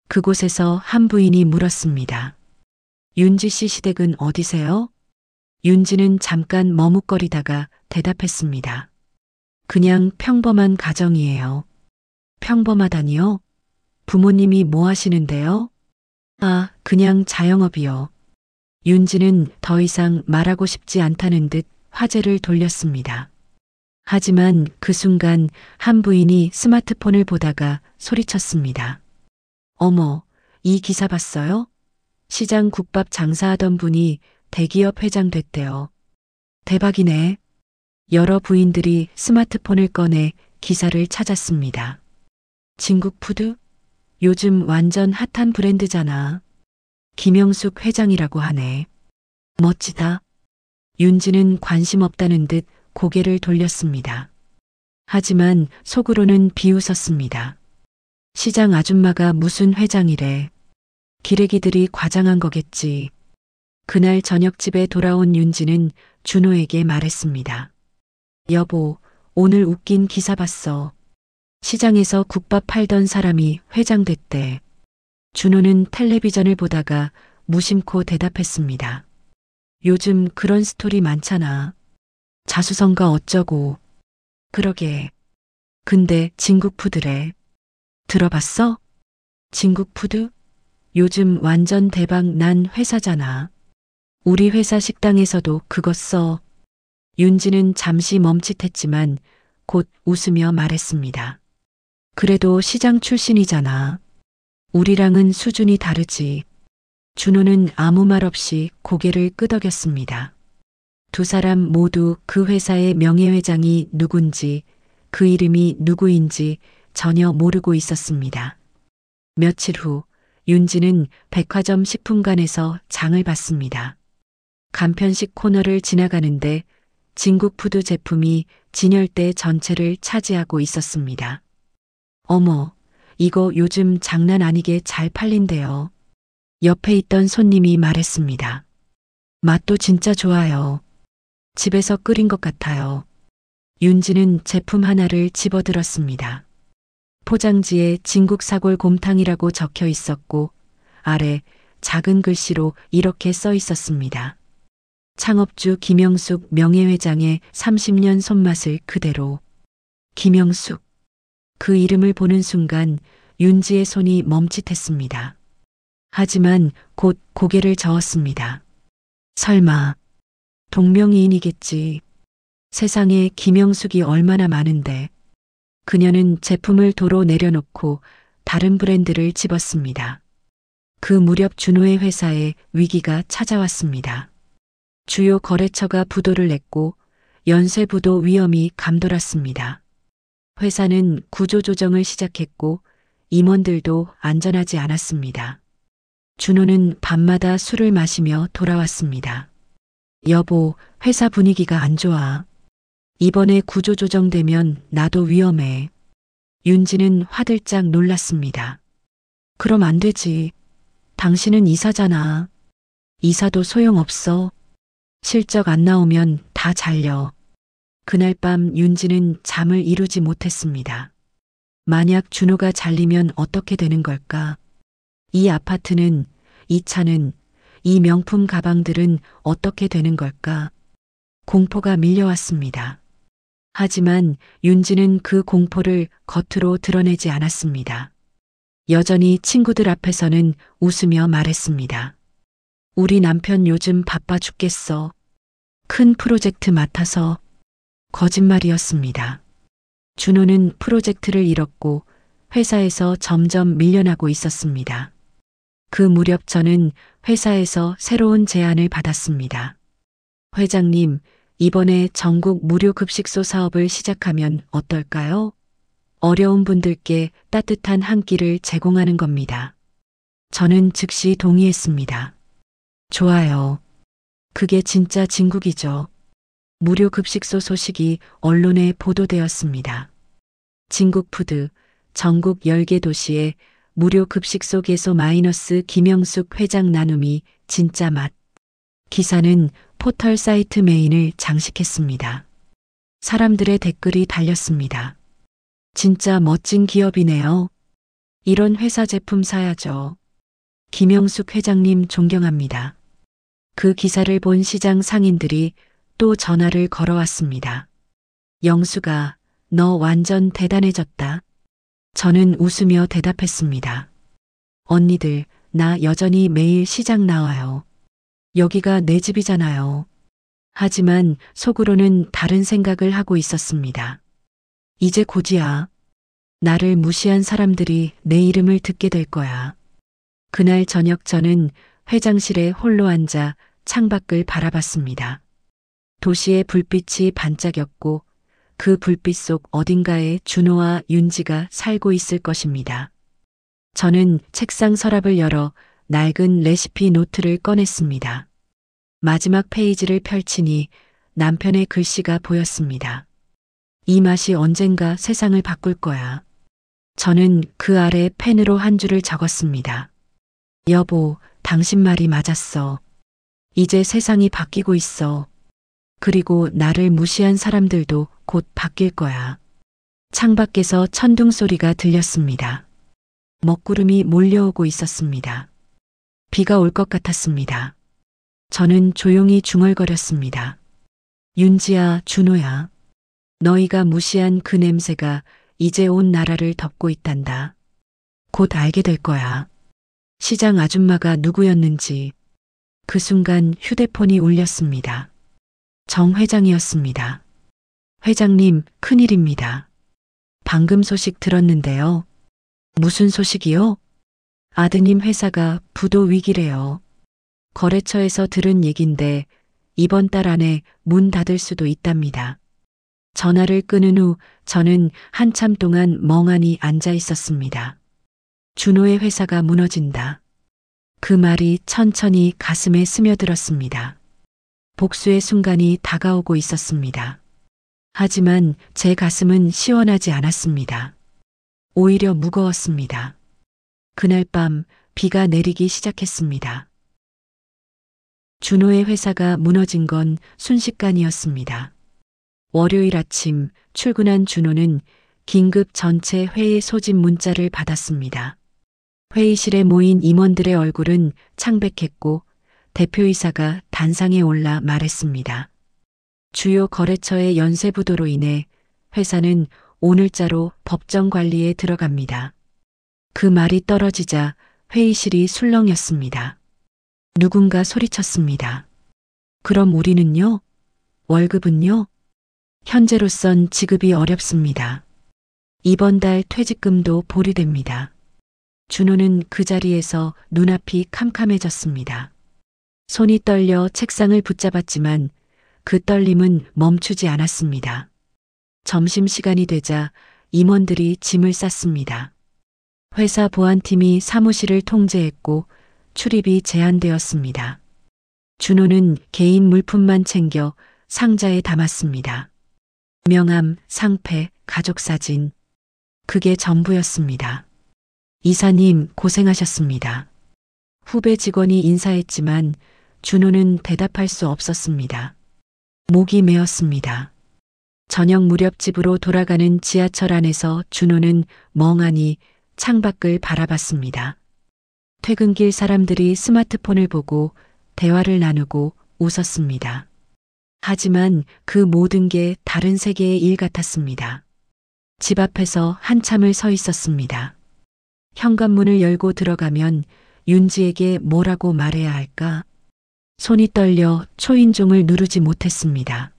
그곳에서 한 부인이 물었습니다. 윤지 씨 시댁은 어디세요? 윤지는 잠깐 머뭇거리다가 대답했습니다. 그냥 평범한 가정이에요. 평범하다니요? 부모님이 뭐 하시는데요? 아, 그냥 자영업이요. 윤지는 더 이상 말하고 싶지 않다는 듯 화제를 돌렸습니다. 하지만 그 순간 한 부인이 스마트폰을 보다가 소리쳤습니다. 어머, 이 기사 봤어요? 시장 국밥 장사하던 분이 대기업 회장 됐대요. 대박이네. 여러 부인들이 스마트폰을 꺼내 기사를 찾았습니다. 진국푸드? 요즘 완전 핫한 브랜드잖아. 김영숙 회장이라고 하네. 멋지다. 윤지는 관심 없다는 듯 고개를 돌렸습니다. 하지만 속으로는 비웃었습니다. 시장 아줌마가 무슨 회장이래. 기레기들이 과장한 거겠지. 그날 저녁 집에 돌아온 윤지는 준호에게 말했습니다. 여보, 오늘 웃긴 기사 봤어. 시장에서 국밥 팔던 사람이 회장 됐대. 준호는 텔레비전을 보다가 무심코 대답했습니다. 요즘 그런 스토리 많잖아. 자수성가 어쩌고. 그러게. 근데 진국푸드래. 들어봤어? 진국푸드? 요즘 완전 대박 난 회사잖아. 우리 회사 식당에서도 그거 써. 윤지는 잠시 멈칫했지만 곧 웃으며 말했습니다. 그래도 시장 출신이잖아. 우리랑은 수준이 다르지. 준호는 아무 말 없이 고개를 끄덕였습니다. 두 사람 모두 그 회사의 명예회장이 누군지, 그 이름이 누구인지 전혀 모르고 있었습니다. 며칠 후 윤지는 백화점 식품관에서 장을 봤습니다. 간편식 코너를 지나가는데 진국푸드 제품이 진열대 전체를 차지하고 있었습니다. 어머, 이거 요즘 장난 아니게 잘 팔린대요. 옆에 있던 손님이 말했습니다. 맛도 진짜 좋아요. 집에서 끓인 것 같아요. 윤지는 제품 하나를 집어들었습니다. 포장지에 진국사골 곰탕이라고 적혀 있었고 아래 작은 글씨로 이렇게 써 있었습니다. 창업주 김영숙 명예회장의 30년 손맛을 그대로. 김영숙. 그 이름을 보는 순간 윤지의 손이 멈칫했습니다. 하지만 곧 고개를 저었습니다. 설마 동명이인이겠지. 세상에 김영숙이 얼마나 많은데. 그녀는 제품을 도로 내려놓고 다른 브랜드를 집었습니다. 그 무렵 준호의 회사에 위기가 찾아왔습니다. 주요 거래처가 부도를 냈고 연쇄 부도 위험이 감돌았습니다. 회사는 구조조정을 시작했고 임원들도 안전하지 않았습니다. 준호는 밤마다 술을 마시며 돌아왔습니다. 여보, 회사 분위기가 안 좋아. 이번에 구조조정되면 나도 위험해. 윤지는 화들짝 놀랐습니다. 그럼 안 되지. 당신은 이사잖아. 이사도 소용없어. 실적 안 나오면 다 잘려. 그날 밤 윤지는 잠을 이루지 못했습니다. 만약 준호가 잘리면 어떻게 되는 걸까? 이 아파트는, 이 차는, 이 명품 가방들은 어떻게 되는 걸까? 공포가 밀려왔습니다. 하지만 윤지는 그 공포를 겉으로 드러내지 않았습니다. 여전히 친구들 앞에서는 웃으며 말했습니다. 우리 남편 요즘 바빠 죽겠어. 큰 프로젝트 맡아서. 거짓말이었습니다. 준호는 프로젝트를 잃었고 회사에서 점점 밀려나고 있었습니다. 그 무렵 저는 회사에서 새로운 제안을 받았습니다. 회장님, 이번에 전국 무료 급식소 사업을 시작하면 어떨까요? 어려운 분들께 따뜻한 한 끼를 제공하는 겁니다. 저는 즉시 동의했습니다. 좋아요. 그게 진짜 진국이죠. 무료 급식소 소식이 언론에 보도되었습니다. 진국푸드 전국 10개 도시에 무료 급식소 개소 마이너스 김영숙 회장 나눔이 진짜 맛. 기사는 포털 사이트 메인을 장식했습니다. 사람들의 댓글이 달렸습니다. 진짜 멋진 기업이네요. 이런 회사 제품 사야죠. 김영숙 회장님 존경합니다. 그 기사를 본 시장 상인들이 또 전화를 걸어왔습니다. 영수가, 너 완전 대단해졌다. 저는 웃으며 대답했습니다. 언니들, 나 여전히 매일 시장 나와요. 여기가 내 집이잖아요. 하지만 속으로는 다른 생각을 하고 있었습니다. 이제 곧이야. 나를 무시한 사람들이 내 이름을 듣게 될 거야. 그날 저녁 저는 회장실에 홀로 앉아 창밖을 바라봤습니다. 도시의 불빛이 반짝였고 그 불빛 속 어딘가에 준호와 윤지가 살고 있을 것입니다. 저는 책상 서랍을 열어 낡은 레시피 노트를 꺼냈습니다. 마지막 페이지를 펼치니 남편의 글씨가 보였습니다. 이 맛이 언젠가 세상을 바꿀 거야. 저는 그 아래 펜으로 한 줄을 적었습니다. 여보, 당신 말이 맞았어. 이제 세상이 바뀌고 있어. 그리고 나를 무시한 사람들도 곧 바뀔 거야. 창밖에서 천둥 소리가 들렸습니다. 먹구름이 몰려오고 있었습니다. 비가 올 것 같았습니다. 저는 조용히 중얼거렸습니다. 윤지야, 준호야. 너희가 무시한 그 냄새가 이제 온 나라를 덮고 있단다. 곧 알게 될 거야. 시장 아줌마가 누구였는지. 그 순간 휴대폰이 울렸습니다. 정 회장이었습니다. 회장님, 큰일입니다. 방금 소식 들었는데요. 무슨 소식이요? 아드님 회사가 부도 위기래요. 거래처에서 들은 얘긴데 이번 달 안에 문 닫을 수도 있답니다. 전화를 끊은 후 저는 한참 동안 멍하니 앉아 있었습니다. 준호의 회사가 무너진다. 그 말이 천천히 가슴에 스며들었습니다. 복수의 순간이 다가오고 있었습니다. 하지만 제 가슴은 시원하지 않았습니다. 오히려 무거웠습니다. 그날 밤 비가 내리기 시작했습니다. 준호의 회사가 무너진 건 순식간이었습니다. 월요일 아침 출근한 준호는 긴급 전체 회의 소집 문자를 받았습니다. 회의실에 모인 임원들의 얼굴은 창백했고 대표이사가 단상에 올라 말했습니다. 주요 거래처의 연쇄 부도로 인해 회사는 오늘자로 법정 관리에 들어갑니다. 그 말이 떨어지자 회의실이 술렁였습니다. 누군가 소리쳤습니다. 그럼 우리는요? 월급은요? 현재로선 지급이 어렵습니다. 이번 달 퇴직금도 보류됩니다. 준호는 그 자리에서 눈앞이 캄캄해졌습니다. 손이 떨려 책상을 붙잡았지만 그 떨림은 멈추지 않았습니다. 점심시간이 되자 임원들이 짐을 쌌습니다. 회사 보안팀이 사무실을 통제했고 출입이 제한되었습니다. 준호는 개인 물품만 챙겨 상자에 담았습니다. 명함, 상패, 가족사진. 그게 전부였습니다. 이사님 고생하셨습니다. 후배 직원이 인사했지만 준호는 대답할 수 없었습니다. 목이 메었습니다. 저녁 무렵 집으로 돌아가는 지하철 안에서 준호는 멍하니 창밖을 바라봤습니다. 퇴근길 사람들이 스마트폰을 보고 대화를 나누고 웃었습니다. 하지만 그 모든 게 다른 세계의 일 같았습니다. 집 앞에서 한참을 서 있었습니다. 현관문을 열고 들어가면 윤지에게 뭐라고 말해야 할까? 손이 떨려 초인종을 누르지 못했습니다.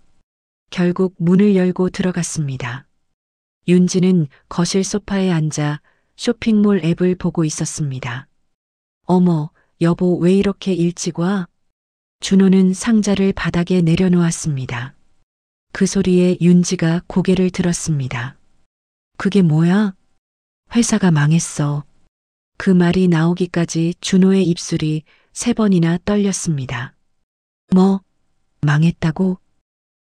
결국 문을 열고 들어갔습니다. 윤지는 거실 소파에 앉아 쇼핑몰 앱을 보고 있었습니다. 어머, 여보 왜 이렇게 일찍 와? 준호는 상자를 바닥에 내려놓았습니다. 그 소리에 윤지가 고개를 들었습니다. 그게 뭐야? 회사가 망했어. 그 말이 나오기까지 준호의 입술이 3번이나 떨렸습니다. 뭐? 망했다고?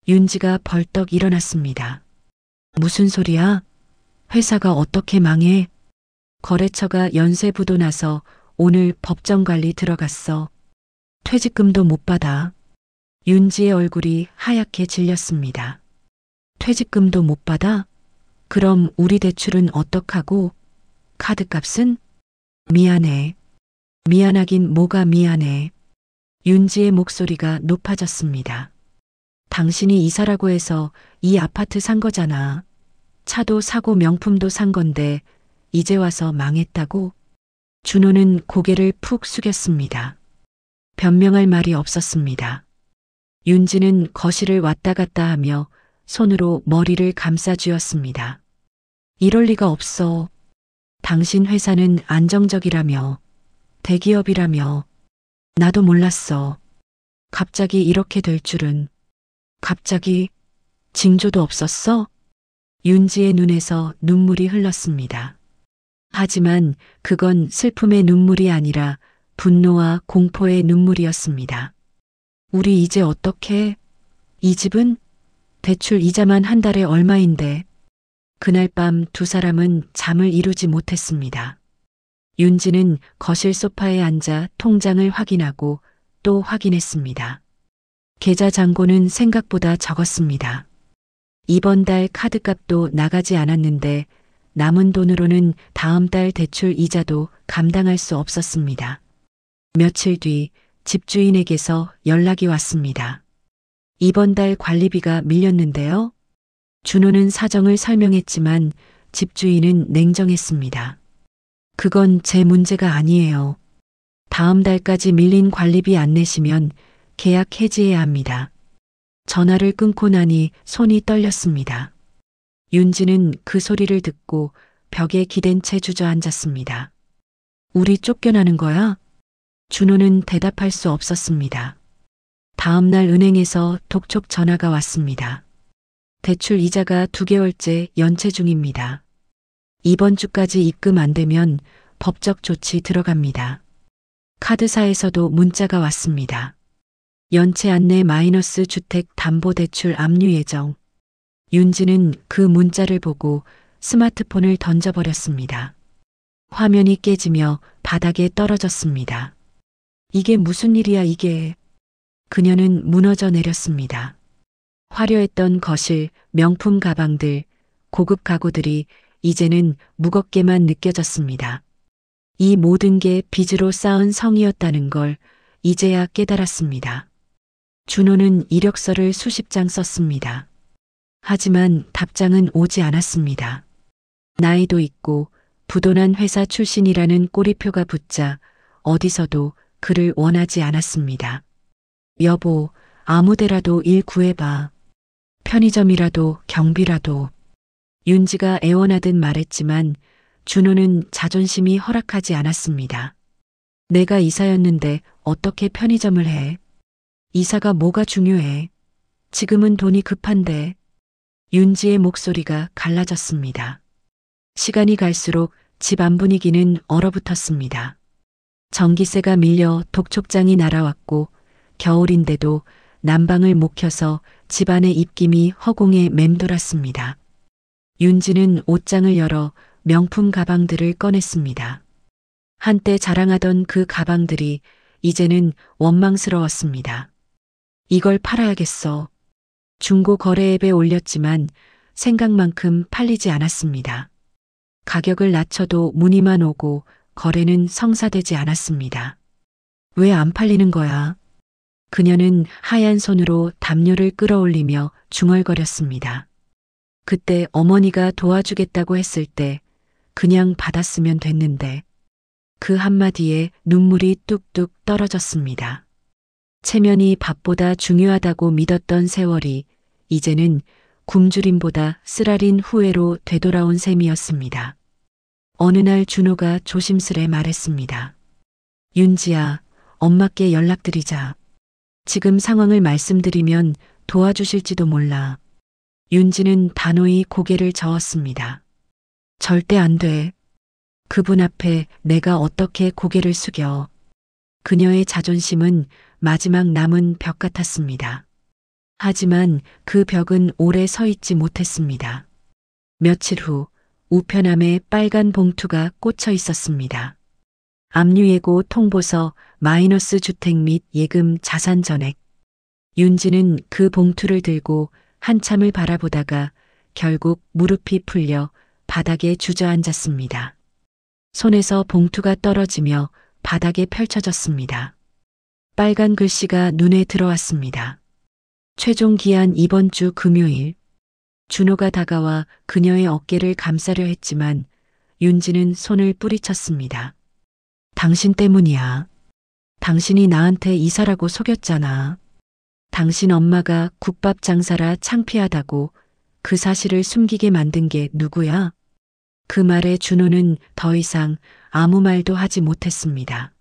윤지가 벌떡 일어났습니다. 무슨 소리야? 회사가 어떻게 망해? 거래처가 연쇄 부도 나서 오늘 법정 관리 들어갔어. 퇴직금도 못 받아. 윤지의 얼굴이 하얗게 질렸습니다. 퇴직금도 못 받아? 그럼 우리 대출은 어떡하고? 카드값은? 미안해. 미안하긴 뭐가 미안해. 윤지의 목소리가 높아졌습니다. 당신이 이사라고 해서 이 아파트 산 거잖아. 차도 사고 명품도 산 건데 이제 와서 망했다고? 준호는 고개를 푹 숙였습니다. 변명할 말이 없었습니다. 윤지는 거실을 왔다 갔다 하며 손으로 머리를 감싸쥐었습니다. 이럴 리가 없어. 당신 회사는 안정적이라며, 대기업이라며. 나도 몰랐어. 갑자기 이렇게 될 줄은. 갑자기 징조도 없었어? 윤지의 눈에서 눈물이 흘렀습니다. 하지만 그건 슬픔의 눈물이 아니라 분노와 공포의 눈물이었습니다. 우리 이제 어떡해? 이 집은? 대출 이자만 한 달에 얼마인데. 그날 밤 두 사람은 잠을 이루지 못했습니다. 윤지는 거실 소파에 앉아 통장을 확인하고 또 확인했습니다. 계좌 잔고는 생각보다 적었습니다. 이번 달 카드값도 나가지 않았는데 남은 돈으로는 다음 달 대출 이자도 감당할 수 없었습니다. 며칠 뒤 집주인에게서 연락이 왔습니다. 이번 달 관리비가 밀렸는데요. 준호는 사정을 설명했지만 집주인은 냉정했습니다. 그건 제 문제가 아니에요. 다음 달까지 밀린 관리비 안 내시면 계약 해지해야 합니다. 전화를 끊고 나니 손이 떨렸습니다. 윤지는 그 소리를 듣고 벽에 기댄 채 주저앉았습니다. 우리 쫓겨나는 거야? 준호는 대답할 수 없었습니다. 다음 날 은행에서 독촉 전화가 왔습니다. 대출 이자가 2개월째 연체 중입니다. 이번 주까지 입금 안 되면 법적 조치 들어갑니다. 카드사에서도 문자가 왔습니다. 연체 안내 마이너스 주택 담보대출 압류 예정. 윤지는 그 문자를 보고 스마트폰을 던져버렸습니다. 화면이 깨지며 바닥에 떨어졌습니다. 이게 무슨 일이야 이게. 그녀는 무너져 내렸습니다. 화려했던 거실, 명품 가방들, 고급 가구들이 이제는 무겁게만 느껴졌습니다. 이 모든 게 빚으로 쌓은 성이었다는 걸 이제야 깨달았습니다. 준호는 이력서를 수십 장 썼습니다. 하지만 답장은 오지 않았습니다. 나이도 있고 부도난 회사 출신이라는 꼬리표가 붙자 어디서도 그를 원하지 않았습니다. 여보, 아무데라도 일 구해봐. 편의점이라도 경비라도. 윤지가 애원하듯 말했지만 준호는 자존심이 허락하지 않았습니다. 내가 이사였는데 어떻게 편의점을 해? 이사가 뭐가 중요해? 지금은 돈이 급한데. 윤지의 목소리가 갈라졌습니다. 시간이 갈수록 집 안 분위기는 얼어붙었습니다. 전기세가 밀려 독촉장이 날아왔고 겨울인데도 난방을 못 켜서 집안의 입김이 허공에 맴돌았습니다. 윤지는 옷장을 열어 명품 가방들을 꺼냈습니다. 한때 자랑하던 그 가방들이 이제는 원망스러웠습니다. 이걸 팔아야겠어. 중고 거래 앱에 올렸지만 생각만큼 팔리지 않았습니다. 가격을 낮춰도 문의만 오고 거래는 성사되지 않았습니다. 왜 안 팔리는 거야? 그녀는 하얀 손으로 담요를 끌어올리며 중얼거렸습니다. 그때 어머니가 도와주겠다고 했을 때 그냥 받았으면 됐는데 그 한마디에 눈물이 뚝뚝 떨어졌습니다. 체면이 밥보다 중요하다고 믿었던 세월이 이제는 굶주림보다 쓰라린 후회로 되돌아온 셈이었습니다. 어느 날 준호가 조심스레 말했습니다. 윤지야, 엄마께 연락드리자. 지금 상황을 말씀드리면 도와주실지도 몰라. 윤지는 단호히 고개를 저었습니다. 절대 안 돼. 그분 앞에 내가 어떻게 고개를 숙여. 그녀의 자존심은 마지막 남은 벽 같았습니다. 하지만 그 벽은 오래 서 있지 못했습니다. 며칠 후 우편함에 빨간 봉투가 꽂혀 있었습니다. 압류예고 통보서 마이너스 주택 및 예금 자산 전액. 윤지는 그 봉투를 들고 한참을 바라보다가 결국 무릎이 풀려 바닥에 주저앉았습니다. 손에서 봉투가 떨어지며 바닥에 펼쳐졌습니다. 빨간 글씨가 눈에 들어왔습니다. 최종 기한 이번 주 금요일. 준호가 다가와 그녀의 어깨를 감싸려 했지만 윤지는 손을 뿌리쳤습니다. 당신 때문이야. 당신이 나한테 이사라고 속였잖아. 당신 엄마가 국밥 장사라 창피하다고 그 사실을 숨기게 만든 게 누구야? 그 말에 준호는 더 이상 아무 말도 하지 못했습니다.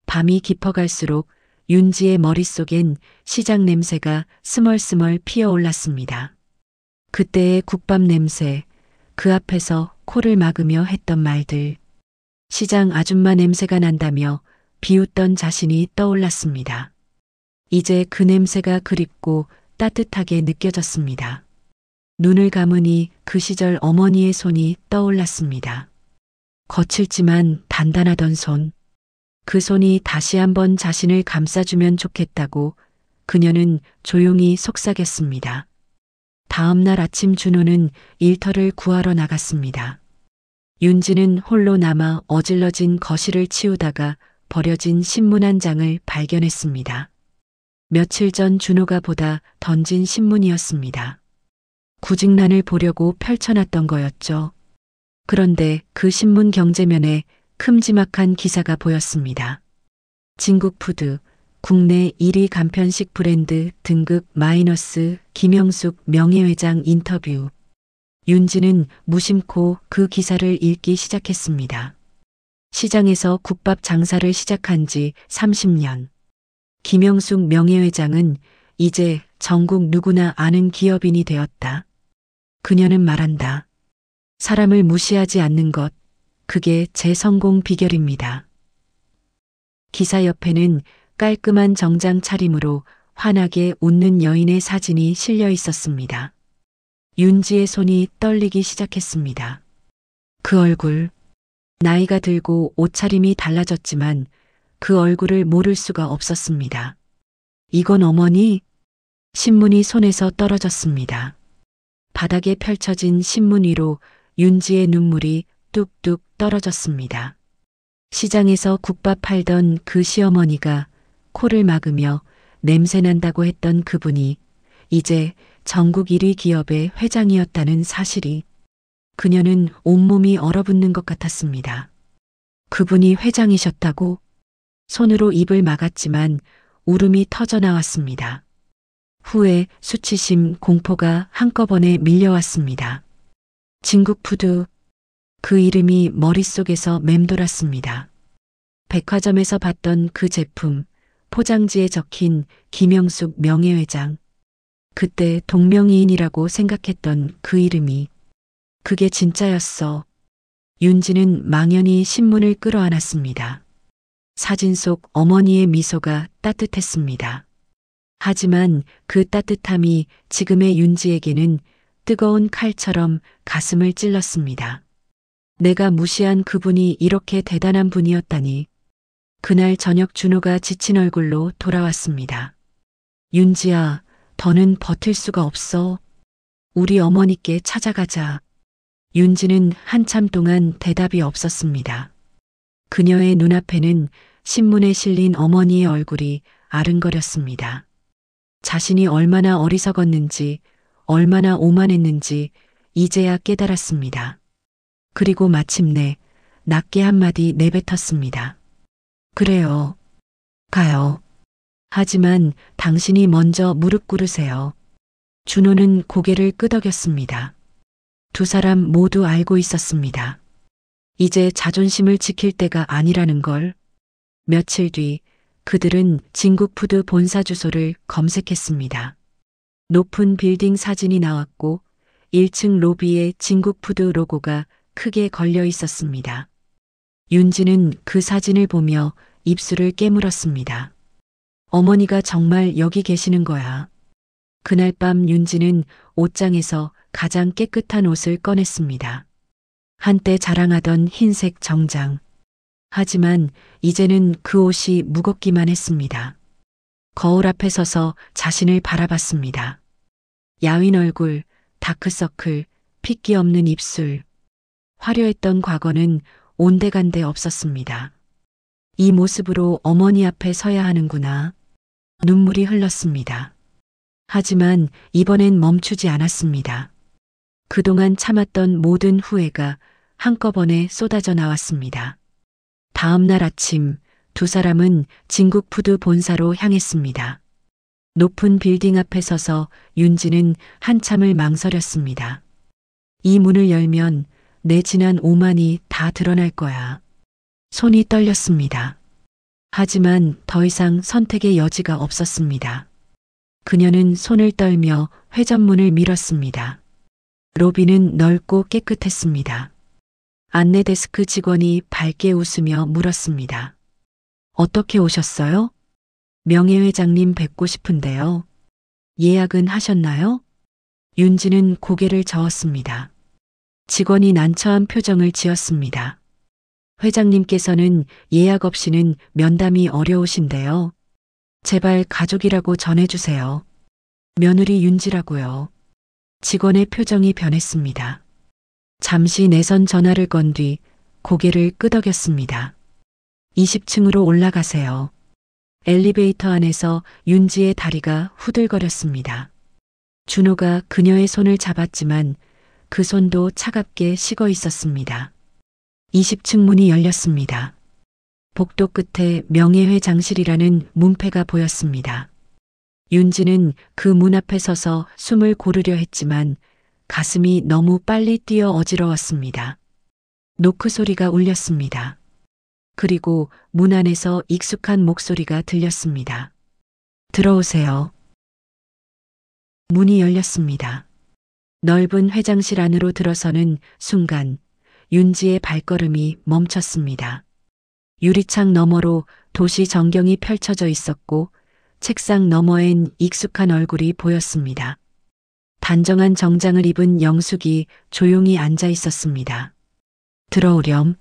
밤이 깊어갈수록 윤지의 머릿속엔 시장 냄새가 스멀스멀 피어올랐습니다. 그때의 국밥 냄새, 그 앞에서 코를 막으며 했던 말들. 시장 아줌마 냄새가 난다며 비웃던 자신이 떠올랐습니다. 이제 그 냄새가 그립고 따뜻하게 느껴졌습니다. 눈을 감으니 그 시절 어머니의 손이 떠올랐습니다. 거칠지만 단단하던 손. 그 손이 다시 한번 자신을 감싸주면 좋겠다고 그녀는 조용히 속삭였습니다. 다음 날 아침 준호는 일터를 구하러 나갔습니다. 윤지는 홀로 남아 어질러진 거실을 치우다가 버려진 신문 한 장을 발견했습니다. 며칠 전 준호가 보다 던진 신문이었습니다. 구직란을 보려고 펼쳐놨던 거였죠. 그런데 그 신문 경제면에 큼지막한 기사가 보였습니다. 진국푸드, 국내 1위 간편식 브랜드 등급 마이너스 김영숙 명예회장 인터뷰. 윤지는 무심코 그 기사를 읽기 시작했습니다. 시장에서 국밥 장사를 시작한 지 30년. 김영숙 명예회장은 이제 전국 누구나 아는 기업인이 되었다. 그녀는 말한다. 사람을 무시하지 않는 것, 그게 제 성공 비결입니다. 기사 옆에는 깔끔한 정장 차림으로 환하게 웃는 여인의 사진이 실려 있었습니다. 윤지의 손이 떨리기 시작했습니다. 그 얼굴, 나이가 들고 옷차림이 달라졌지만 그 얼굴을 모를 수가 없었습니다. 이건 어머니? 신문이 손에서 떨어졌습니다. 바닥에 펼쳐진 신문 위로 윤지의 눈물이 뚝뚝 떨어졌습니다. 시장에서 국밥 팔던 그 시어머니가 코를 막으며 냄새난다고 했던 그분이 이제 전국 1위 기업의 회장이었다는 사실이 그녀는 온몸이 얼어붙는 것 같았습니다. 그분이 회장이셨다고? 손으로 입을 막았지만 울음이 터져 나왔습니다. 후에 수치심, 공포가 한꺼번에 밀려왔습니다. 진국푸드, 그 이름이 머릿속에서 맴돌았습니다. 백화점에서 봤던 그 제품, 포장지에 적힌 김영숙 명예회장. 그때 동명이인이라고 생각했던 그 이름이 그게 진짜였어. 윤지는 망연히 신문을 끌어안았습니다. 사진 속 어머니의 미소가 따뜻했습니다. 하지만 그 따뜻함이 지금의 윤지에게는 뜨거운 칼처럼 가슴을 찔렀습니다. 내가 무시한 그분이 이렇게 대단한 분이었다니. 그날 저녁 준호가 지친 얼굴로 돌아왔습니다. 윤지야, 더는 버틸 수가 없어. 우리 어머니께 찾아가자. 윤지는 한참 동안 대답이 없었습니다. 그녀의 눈앞에는 신문에 실린 어머니의 얼굴이 아른거렸습니다. 자신이 얼마나 어리석었는지, 얼마나 오만했는지 이제야 깨달았습니다. 그리고 마침내 낮게 한마디 내뱉었습니다. 그래요. 가요. 하지만 당신이 먼저 무릎 꿇으세요. 준호는 고개를 끄덕였습니다. 두 사람 모두 알고 있었습니다. 이제 자존심을 지킬 때가 아니라는 걸. 며칠 뒤 그들은 진국푸드 본사 주소를 검색했습니다. 높은 빌딩 사진이 나왔고 1층 로비에 진국푸드 로고가 크게 걸려 있었습니다. 윤지는 그 사진을 보며 입술을 깨물었습니다. 어머니가 정말 여기 계시는 거야. 그날 밤 윤지는 옷장에서 가장 깨끗한 옷을 꺼냈습니다. 한때 자랑하던 흰색 정장. 하지만 이제는 그 옷이 무겁기만 했습니다. 거울 앞에 서서 자신을 바라봤습니다. 야윈 얼굴, 다크서클, 핏기 없는 입술. 화려했던 과거는 온데간데 없었습니다. 이 모습으로 어머니 앞에 서야 하는구나. 눈물이 흘렀습니다. 하지만 이번엔 멈추지 않았습니다. 그동안 참았던 모든 후회가 한꺼번에 쏟아져 나왔습니다. 다음 날 아침 두 사람은 진국푸드 본사로 향했습니다. 높은 빌딩 앞에 서서 윤지는 한참을 망설였습니다. 이 문을 열면 내 지난 오만이 다 드러날 거야. 손이 떨렸습니다. 하지만 더 이상 선택의 여지가 없었습니다. 그녀는 손을 떨며 회전문을 밀었습니다. 로비는 넓고 깨끗했습니다. 안내 데스크 직원이 밝게 웃으며 물었습니다. 어떻게 오셨어요? 명예회장님 뵙고 싶은데요. 예약은 하셨나요? 윤지는 고개를 저었습니다. 직원이 난처한 표정을 지었습니다. 회장님께서는 예약 없이는 면담이 어려우신데요. 제발 가족이라고 전해주세요. 며느리 윤지라고요. 직원의 표정이 변했습니다. 잠시 내선 전화를 건 뒤 고개를 끄덕였습니다. 20층으로 올라가세요. 엘리베이터 안에서 윤지의 다리가 후들거렸습니다. 준호가 그녀의 손을 잡았지만 그 손도 차갑게 식어 있었습니다. 20층 문이 열렸습니다. 복도 끝에 명예회장실이라는 문패가 보였습니다. 윤지는 그 문 앞에 서서 숨을 고르려 했지만 가슴이 너무 빨리 뛰어 어지러웠습니다. 노크 소리가 울렸습니다. 그리고 문 안에서 익숙한 목소리가 들렸습니다. 들어오세요. 문이 열렸습니다. 넓은 회장실 안으로 들어서는 순간 윤지의 발걸음이 멈췄습니다. 유리창 너머로 도시 전경이 펼쳐져 있었고 책상 너머엔 익숙한 얼굴이 보였습니다. 단정한 정장을 입은 영숙이 조용히 앉아 있었습니다. 들어오렴.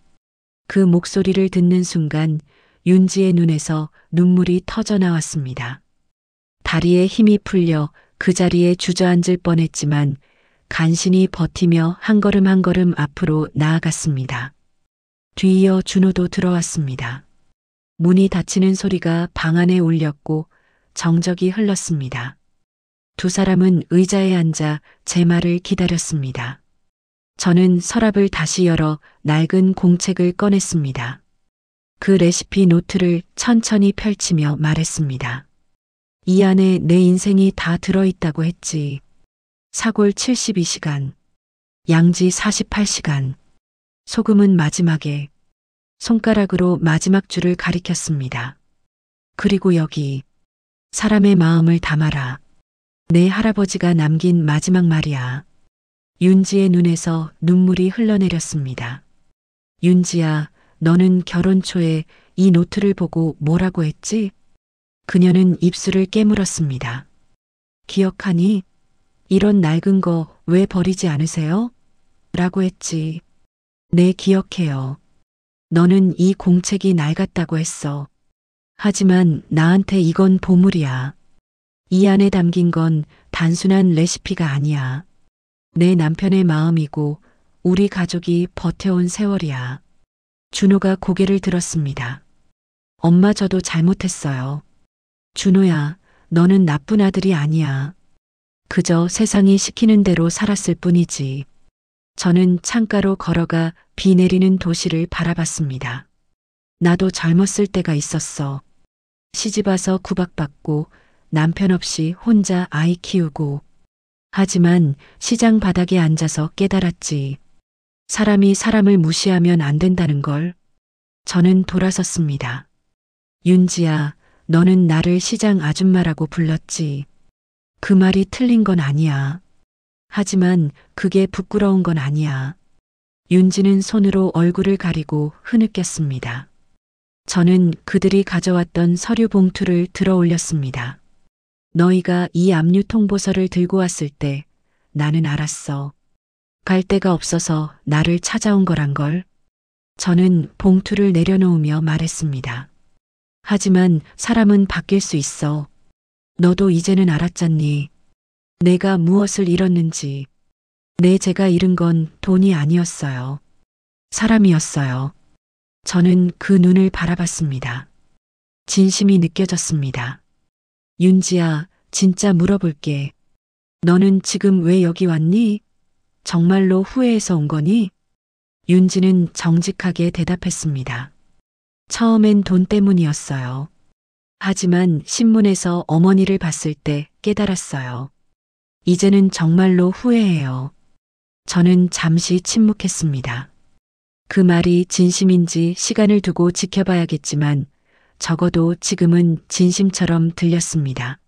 그 목소리를 듣는 순간 윤지의 눈에서 눈물이 터져 나왔습니다. 다리에 힘이 풀려 그 자리에 주저앉을 뻔했지만 간신히 버티며 한 걸음 한 걸음 앞으로 나아갔습니다. 뒤이어 준호도 들어왔습니다. 문이 닫히는 소리가 방 안에 울렸고 정적이 흘렀습니다. 두 사람은 의자에 앉아 제 말을 기다렸습니다. 저는 서랍을 다시 열어 낡은 공책을 꺼냈습니다. 그 레시피 노트를 천천히 펼치며 말했습니다. 이 안에 내 인생이 다 들어있다고 했지. 사골 72시간, 양지 48시간, 소금은 마지막에 손가락으로 마지막 줄을 가리켰습니다. 그리고 여기 사람의 마음을 담아라. 내 할아버지가 남긴 마지막 말이야. 윤지의 눈에서 눈물이 흘러내렸습니다. 윤지야, 너는 결혼 초에 이 노트를 보고 뭐라고 했지? 그녀는 입술을 깨물었습니다. 기억하니? 이런 낡은 거 왜 버리지 않으세요? 라고 했지. 네, 기억해요. 너는 이 공책이 낡았다고 했어. 하지만 나한테 이건 보물이야. 이 안에 담긴 건 단순한 레시피가 아니야. 내 남편의 마음이고 우리 가족이 버텨온 세월이야. 준호가 고개를 들었습니다. 엄마, 저도 잘못했어요. 준호야, 너는 나쁜 아들이 아니야. 그저 세상이 시키는 대로 살았을 뿐이지. 저는 창가로 걸어가 비 내리는 도시를 바라봤습니다. 나도 젊었을 때가 있었어. 시집와서 구박받고 남편 없이 혼자 아이 키우고. 하지만 시장 바닥에 앉아서 깨달았지. 사람이 사람을 무시하면 안 된다는 걸. 저는 돌아섰습니다. 윤지야, 너는 나를 시장 아줌마라고 불렀지. 그 말이 틀린 건 아니야. 하지만 그게 부끄러운 건 아니야. 윤지는 손으로 얼굴을 가리고 흐느꼈습니다. 저는 그들이 가져왔던 서류 봉투를 들어 올렸습니다. 너희가 이 압류 통보서를 들고 왔을 때 나는 알았어. 갈 데가 없어서 나를 찾아온 거란 걸. 저는 봉투를 내려놓으며 말했습니다. 하지만 사람은 바뀔 수 있어. 너도 이제는 알았잖니. 내가 무엇을 잃었는지. 제가 잃은 건 돈이 아니었어요. 사람이었어요. 저는 그 눈을 바라봤습니다. 진심이 느껴졌습니다. 윤지야, 진짜 물어볼게. 너는 지금 왜 여기 왔니? 정말로 후회해서 온 거니? 윤지는 정직하게 대답했습니다. 처음엔 돈 때문이었어요. 하지만 신문에서 어머니를 봤을 때 깨달았어요. 이제는 정말로 후회해요. 저는 잠시 침묵했습니다. 그 말이 진심인지 시간을 두고 지켜봐야겠지만 적어도 지금은 진심처럼 들렸습니다.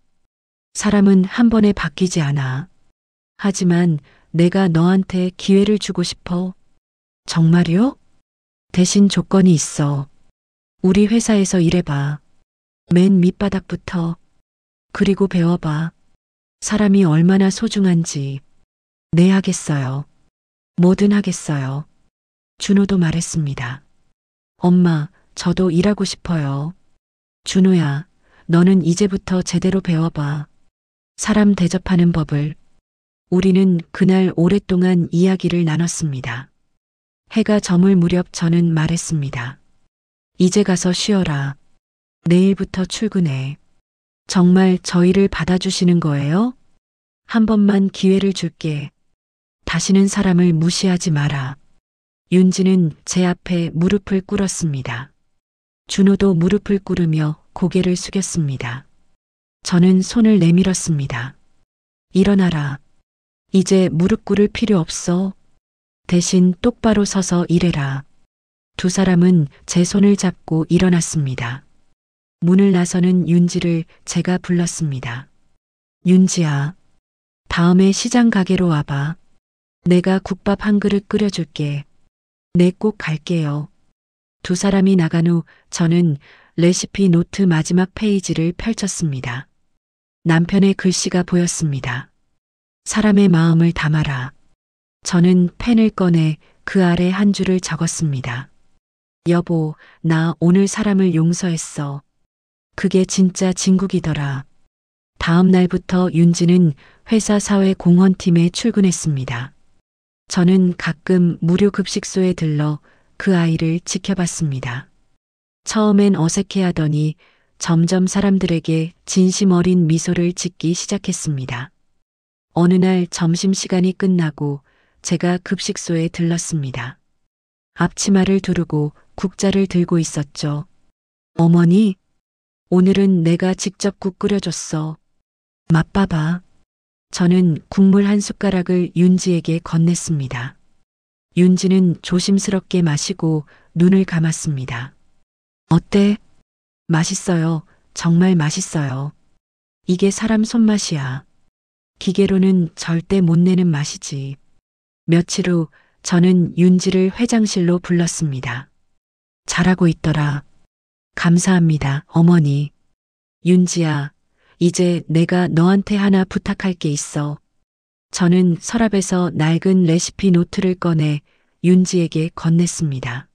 사람은 한 번에 바뀌지 않아. 하지만 내가 너한테 기회를 주고 싶어. 정말요? 대신 조건이 있어. 우리 회사에서 일해봐. 맨 밑바닥부터. 그리고 배워봐. 사람이 얼마나 소중한지. 네, 하겠어요. 뭐든 하겠어요. 준호도 말했습니다. 엄마, 저도 일하고 싶어요. 준호야, 너는 이제부터 제대로 배워봐. 사람 대접하는 법을. 우리는 그날 오랫동안 이야기를 나눴습니다. 해가 저물 무렵 저는 말했습니다. 이제 가서 쉬어라. 내일부터 출근해. 정말 저희를 받아주시는 거예요? 한 번만 기회를 줄게. 다시는 사람을 무시하지 마라. 윤지는 제 앞에 무릎을 꿇었습니다. 준호도 무릎을 꿇으며 고개를 숙였습니다. 저는 손을 내밀었습니다. 일어나라. 이제 무릎 꿇을 필요 없어. 대신 똑바로 서서 일해라. 두 사람은 제 손을 잡고 일어났습니다. 문을 나서는 윤지를 제가 불렀습니다. 윤지야, 다음에 시장 가게로 와봐. 내가 국밥 한 그릇 끓여줄게. 네, 꼭 갈게요. 두 사람이 나간 후 저는 레시피 노트 마지막 페이지를 펼쳤습니다. 남편의 글씨가 보였습니다. 사람의 마음을 담아라. 저는 펜을 꺼내 그 아래 한 줄을 적었습니다. 여보, 나 오늘 사람을 용서했어. 그게 진짜 진국이더라. 다음 날부터 윤지는 회사 사회공헌팀에 출근했습니다. 저는 가끔 무료 급식소에 들러 그 아이를 지켜봤습니다. 처음엔 어색해하더니 점점 사람들에게 진심 어린 미소를 짓기 시작했습니다. 어느 날 점심시간이 끝나고 제가 급식소에 들렀습니다. 앞치마를 두르고 국자를 들고 있었죠. 어머니, 오늘은 내가 직접 국 끓여줬어. 맛봐봐. 저는 국물 한 숟가락을 윤지에게 건넸습니다. 윤지는 조심스럽게 마시고 눈을 감았습니다. 어때? 맛있어요. 정말 맛있어요. 이게 사람 손맛이야. 기계로는 절대 못 내는 맛이지. 며칠 후 저는 윤지를 회장실로 불렀습니다. 잘하고 있더라. 감사합니다, 어머니. 윤지야, 이제 내가 너한테 하나 부탁할 게 있어. 저는 서랍에서 낡은 레시피 노트를 꺼내 윤지에게 건넸습니다.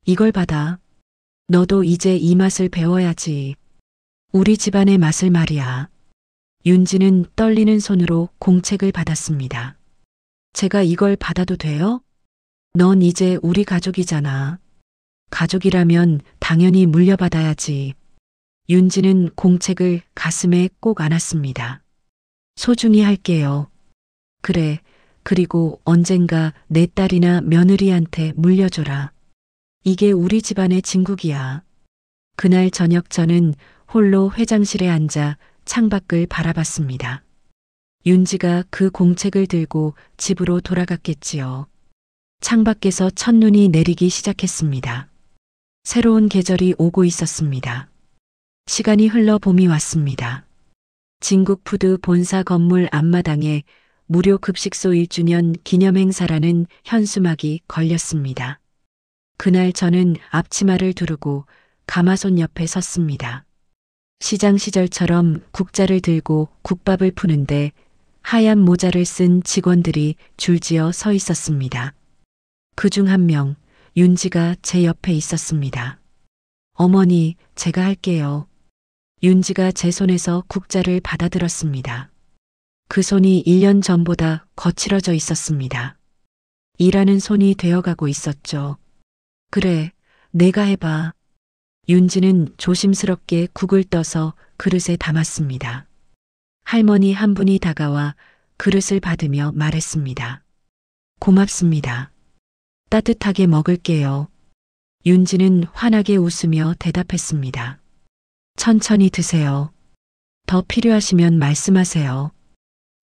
이걸 받아. 너도 이제 이 맛을 배워야지. 우리 집안의 맛을 말이야. 윤지는 떨리는 손으로 공책을 받았습니다. 제가 이걸 받아도 돼요? 넌 이제 우리 가족이잖아. 가족이라면 당연히 물려받아야지. 윤지는 공책을 가슴에 꼭 안았습니다. 소중히 할게요. 그래, 그리고 언젠가 내 딸이나 며느리한테 물려줘라. 이게 우리 집안의 진국이야. 그날 저녁 저는 홀로 회장실에 앉아 창밖을 바라봤습니다. 윤지가 그 공책을 들고 집으로 돌아갔겠지요. 창밖에서 첫눈이 내리기 시작했습니다. 새로운 계절이 오고 있었습니다. 시간이 흘러 봄이 왔습니다. 진국푸드 본사 건물 앞마당에 무료 급식소 1주년 기념행사라는 현수막이 걸렸습니다. 그날 저는 앞치마를 두르고 가마솥 옆에 섰습니다. 시장 시절처럼 국자를 들고 국밥을 푸는데 하얀 모자를 쓴 직원들이 줄지어 서 있었습니다. 그중 한 명, 윤지가 제 옆에 있었습니다. 어머니, 제가 할게요. 윤지가 제 손에서 국자를 받아들었습니다. 그 손이 1년 전보다 거칠어져 있었습니다. 일하는 손이 되어가고 있었죠. 그래, 내가 해봐. 윤지는 조심스럽게 국을 떠서 그릇에 담았습니다. 할머니 한 분이 다가와 그릇을 받으며 말했습니다. 고맙습니다. 따뜻하게 먹을게요. 윤지는 환하게 웃으며 대답했습니다. 천천히 드세요. 더 필요하시면 말씀하세요.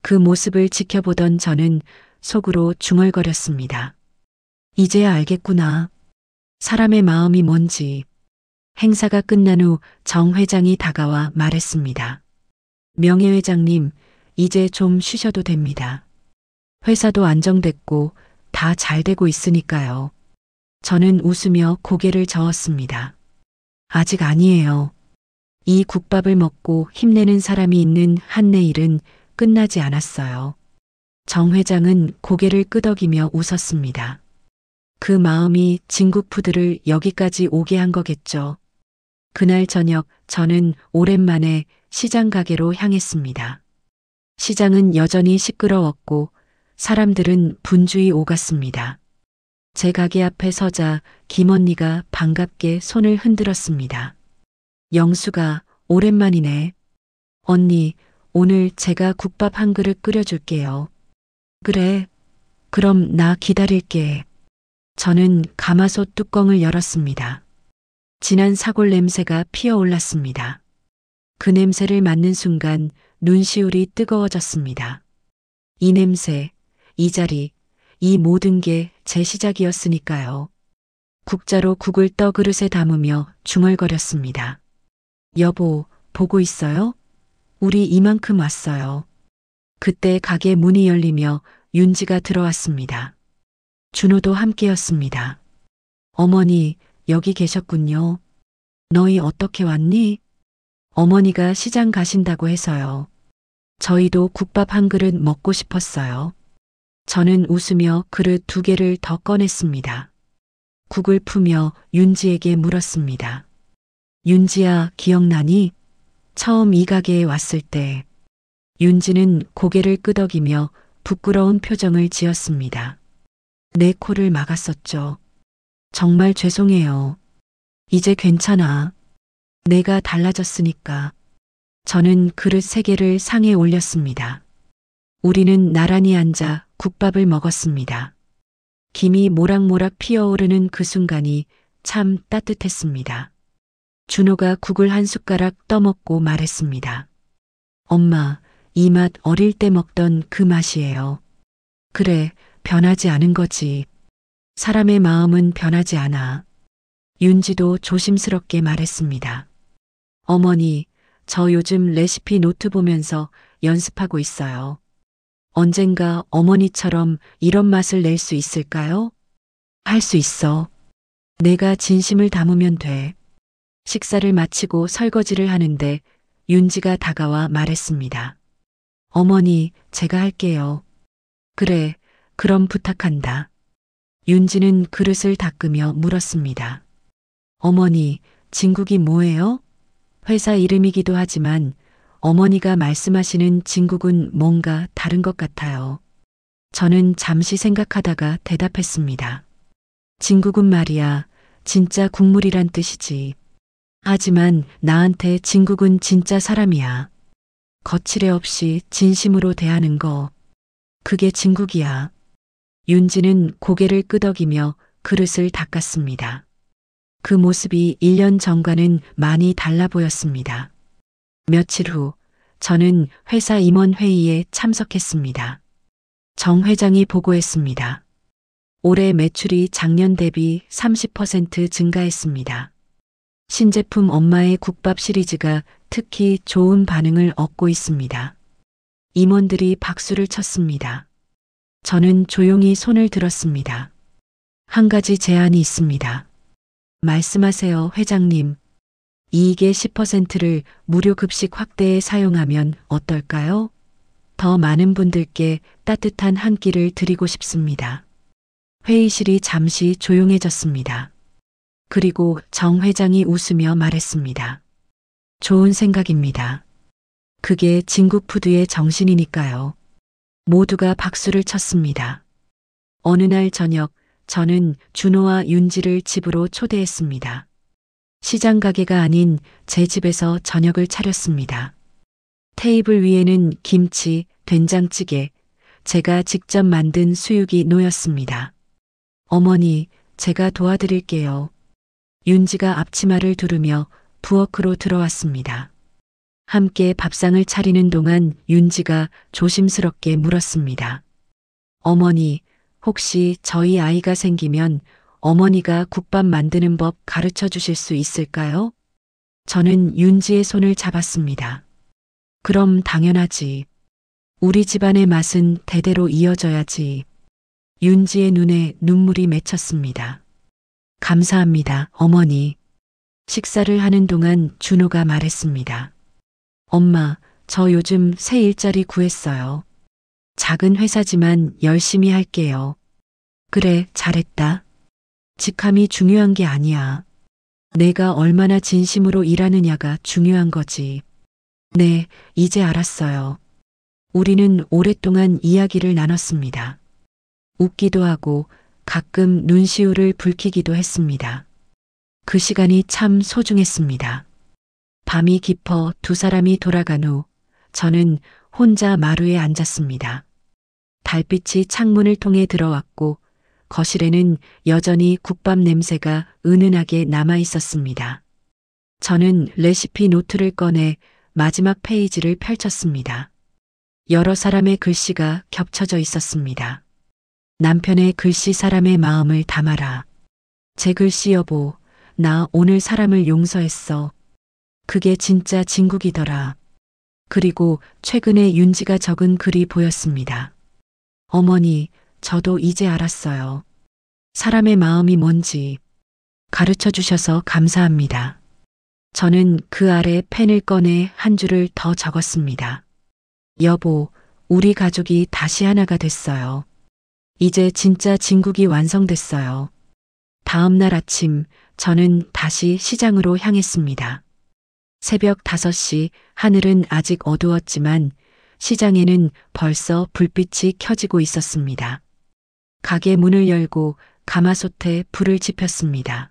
그 모습을 지켜보던 저는 속으로 중얼거렸습니다. 이제야 알겠구나. 사람의 마음이 뭔지. 행사가 끝난 후 정 회장이 다가와 말했습니다. 명예회장님, 이제 좀 쉬셔도 됩니다. 회사도 안정됐고 다 잘 되고 있으니까요. 저는 웃으며 고개를 저었습니다. 아직 아니에요. 이 국밥을 먹고 힘내는 사람이 있는 한 내일은 끝나지 않았어요. 정 회장은 고개를 끄덕이며 웃었습니다. 그 마음이 진국푸드를 여기까지 오게 한 거겠죠. 그날 저녁 저는 오랜만에 시장 가게로 향했습니다. 시장은 여전히 시끄러웠고 사람들은 분주히 오갔습니다. 제 가게 앞에 서자 김언니가 반갑게 손을 흔들었습니다. 영수가 오랜만이네. 언니, 오늘 제가 국밥 한 그릇 끓여줄게요. 그래, 그럼 나 기다릴게. 저는 가마솥 뚜껑을 열었습니다. 진한 사골 냄새가 피어올랐습니다. 그 냄새를 맡는 순간 눈시울이 뜨거워졌습니다. 이 냄새, 이 자리, 이 모든 게 제 시작이었으니까요. 국자로 국을 떠 그릇에 담으며 중얼거렸습니다. 여보, 보고 있어요? 우리 이만큼 왔어요. 그때 가게 문이 열리며 윤지가 들어왔습니다. 준호도 함께였습니다. 어머니, 여기 계셨군요. 너희 어떻게 왔니? 어머니가 시장 가신다고 해서요. 저희도 국밥 한 그릇 먹고 싶었어요. 저는 웃으며 그릇 2개를 더 꺼냈습니다. 국을 푸며 윤지에게 물었습니다. 윤지야, 기억나니? 처음 이 가게에 왔을 때. 윤지는 고개를 끄덕이며 부끄러운 표정을 지었습니다. 내 코를 막았었죠. 정말 죄송해요. 이제 괜찮아. 내가 달라졌으니까. 저는 그릇 3개를 상에 올렸습니다. 우리는 나란히 앉아 국밥을 먹었습니다. 김이 모락모락 피어오르는 그 순간이 참 따뜻했습니다. 준호가 국을 한 숟가락 떠먹고 말했습니다. 엄마, 이 맛 어릴 때 먹던 그 맛이에요. 그래, 변하지 않은 거지. 사람의 마음은 변하지 않아. 윤지도 조심스럽게 말했습니다. 어머니, 저 요즘 레시피 노트 보면서 연습하고 있어요. 언젠가 어머니처럼 이런 맛을 낼 수 있을까요? 할 수 있어. 내가 진심을 담으면 돼. 식사를 마치고 설거지를 하는데 윤지가 다가와 말했습니다. 어머니, 제가 할게요. 그래, 그럼 부탁한다. 윤지는 그릇을 닦으며 물었습니다. 어머니, 진국이 뭐예요? 회사 이름이기도 하지만 어머니가 말씀하시는 진국은 뭔가 다른 것 같아요. 저는 잠시 생각하다가 대답했습니다. 진국은 말이야, 진짜 국물이란 뜻이지. 하지만 나한테 진국은 진짜 사람이야. 거칠애 없이 진심으로 대하는 거. 그게 진국이야. 윤지는 고개를 끄덕이며 그릇을 닦았습니다. 그 모습이 1년 전과는 많이 달라 보였습니다. 며칠 후 저는 회사 임원회의에 참석했습니다. 정 회장이 보고했습니다. 올해 매출이 작년 대비 30% 증가했습니다. 신제품 엄마의 국밥 시리즈가 특히 좋은 반응을 얻고 있습니다. 임원들이 박수를 쳤습니다. 저는 조용히 손을 들었습니다. 한 가지 제안이 있습니다. 말씀하세요, 회장님. 이익의 10%를 무료 급식 확대에 사용하면 어떨까요? 더 많은 분들께 따뜻한 한 끼를 드리고 싶습니다. 회의실이 잠시 조용해졌습니다. 그리고 정 회장이 웃으며 말했습니다. 좋은 생각입니다. 그게 진국푸드의 정신이니까요. 모두가 박수를 쳤습니다. 어느 날 저녁 저는 준호와 윤지를 집으로 초대했습니다. 시장 가게가 아닌 제 집에서 저녁을 차렸습니다. 테이블 위에는 김치, 된장찌개, 제가 직접 만든 수육이 놓였습니다. 어머니, 제가 도와드릴게요. 윤지가 앞치마를 두르며 부엌으로 들어왔습니다. 함께 밥상을 차리는 동안 윤지가 조심스럽게 물었습니다. 어머니, 혹시 저희 아이가 생기면 어머니가 국밥 만드는 법 가르쳐 주실 수 있을까요? 저는 윤지의 손을 잡았습니다. 그럼 당연하지. 우리 집안의 맛은 대대로 이어져야지. 윤지의 눈에 눈물이 맺혔습니다. 감사합니다, 어머니. 식사를 하는 동안 준호가 말했습니다. 엄마, 저 요즘 새 일자리 구했어요. 작은 회사지만 열심히 할게요. 그래, 잘했다. 직함이 중요한 게 아니야. 내가 얼마나 진심으로 일하느냐가 중요한 거지. 네, 이제 알았어요. 우리는 오랫동안 이야기를 나눴습니다. 웃기도 하고 가끔 눈시울을 붉히기도 했습니다. 그 시간이 참 소중했습니다. 밤이 깊어 2사람이 돌아간 후 저는 혼자 마루에 앉았습니다. 달빛이 창문을 통해 들어왔고 거실에는 여전히 국밥 냄새가 은은하게 남아 있었습니다. 저는 레시피 노트를 꺼내 마지막 페이지를 펼쳤습니다. 여러 사람의 글씨가 겹쳐져 있었습니다. 남편의 글씨 사람의 마음을 담아라. 제 글씨 여보, 나 오늘 사람을 용서했어. 그게 진짜 진국이더라. 그리고 최근에 윤지가 적은 글이 보였습니다. 어머니, 저도 이제 알았어요. 사람의 마음이 뭔지. 가르쳐 주셔서 감사합니다. 저는 그 아래 펜을 꺼내 한 줄을 더 적었습니다. 여보, 우리 가족이 다시 하나가 됐어요. 이제 진짜 진국이 완성됐어요. 다음 날 아침 저는 다시 시장으로 향했습니다. 새벽 5시, 하늘은 아직 어두웠지만 시장에는 벌써 불빛이 켜지고 있었습니다. 가게 문을 열고 가마솥에 불을 지폈습니다.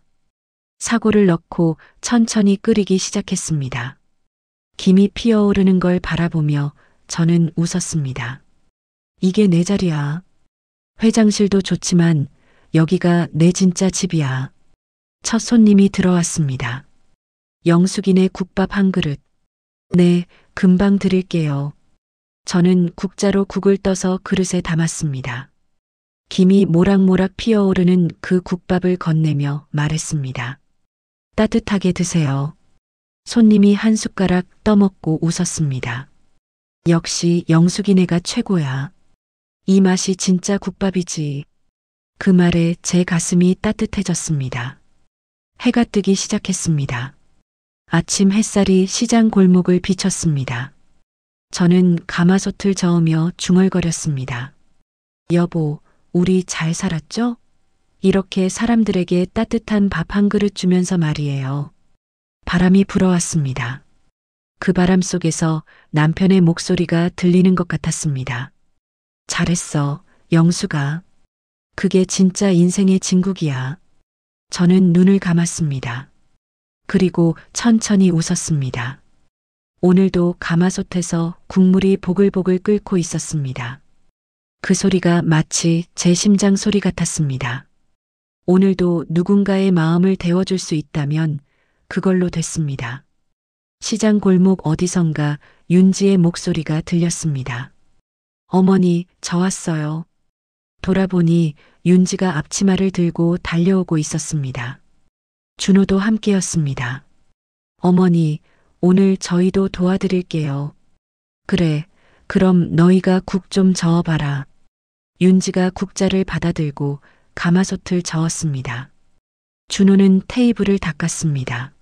사고를 넣고 천천히 끓이기 시작했습니다. 김이 피어오르는 걸 바라보며 저는 웃었습니다. 이게 내 자리야. 회장실도 좋지만 여기가 내 진짜 집이야. 첫 손님이 들어왔습니다. 영숙이네 국밥 한 그릇. 네, 금방 드릴게요. 저는 국자로 국을 떠서 그릇에 담았습니다. 김이 모락모락 피어오르는 그 국밥을 건네며 말했습니다. 따뜻하게 드세요. 손님이 한 숟가락 떠먹고 웃었습니다. 역시 영숙이네가 최고야. 이 맛이 진짜 국밥이지. 그 말에 제 가슴이 따뜻해졌습니다. 해가 뜨기 시작했습니다. 아침 햇살이 시장 골목을 비쳤습니다. 저는 가마솥을 저으며 중얼거렸습니다. 여보, 우리 잘 살았죠? 이렇게 사람들에게 따뜻한 밥 한 그릇 주면서 말이에요. 바람이 불어왔습니다. 그 바람 속에서 남편의 목소리가 들리는 것 같았습니다. 잘했어, 영수가. 그게 진짜 인생의 진국이야. 저는 눈을 감았습니다. 그리고 천천히 웃었습니다. 오늘도 가마솥에서 국물이 보글보글 끓고 있었습니다. 그 소리가 마치 제 심장 소리 같았습니다. 오늘도 누군가의 마음을 데워줄 수 있다면 그걸로 됐습니다. 시장 골목 어디선가 윤지의 목소리가 들렸습니다. 어머니, 저 왔어요. 돌아보니 윤지가 앞치마를 들고 달려오고 있었습니다. 준호도 함께였습니다. 어머니, 오늘 저희도 도와드릴게요. 그래, 그럼 너희가 국 좀 저어봐라. 윤지가 국자를 받아들고 가마솥을 저었습니다. 준호는 테이블을 닦았습니다.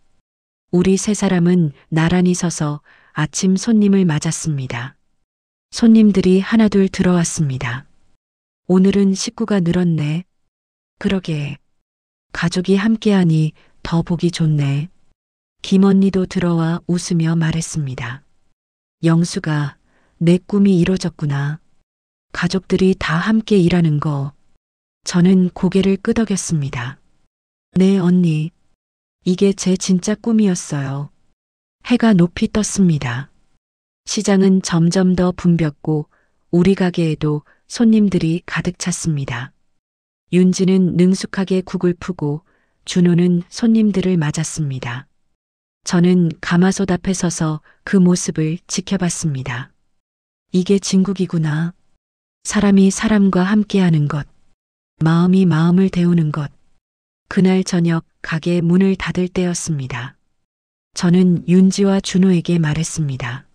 우리 세 사람은 나란히 서서 아침 손님을 맞았습니다. 손님들이 하나둘 들어왔습니다. 오늘은 식구가 늘었네. 그러게. 가족이 함께하니 더 보기 좋네. 김언니도 들어와 웃으며 말했습니다. 영수가 내 꿈이 이루어졌구나. 가족들이 다 함께 일하는 거. 저는 고개를 끄덕였습니다. 네, 언니. 이게 제 진짜 꿈이었어요. 해가 높이 떴습니다. 시장은 점점 더 붐볐고 우리 가게에도 손님들이 가득 찼습니다. 윤지는 능숙하게 국을 푸고 준호는 손님들을 맞았습니다. 저는 가마솥 앞에 서서 그 모습을 지켜봤습니다. 이게 진국이구나. 사람이 사람과 함께하는 것. 마음이 마음을 데우는 것. 그날 저녁 가게 문을 닫을 때였습니다. 저는 윤지와 준호에게 말했습니다.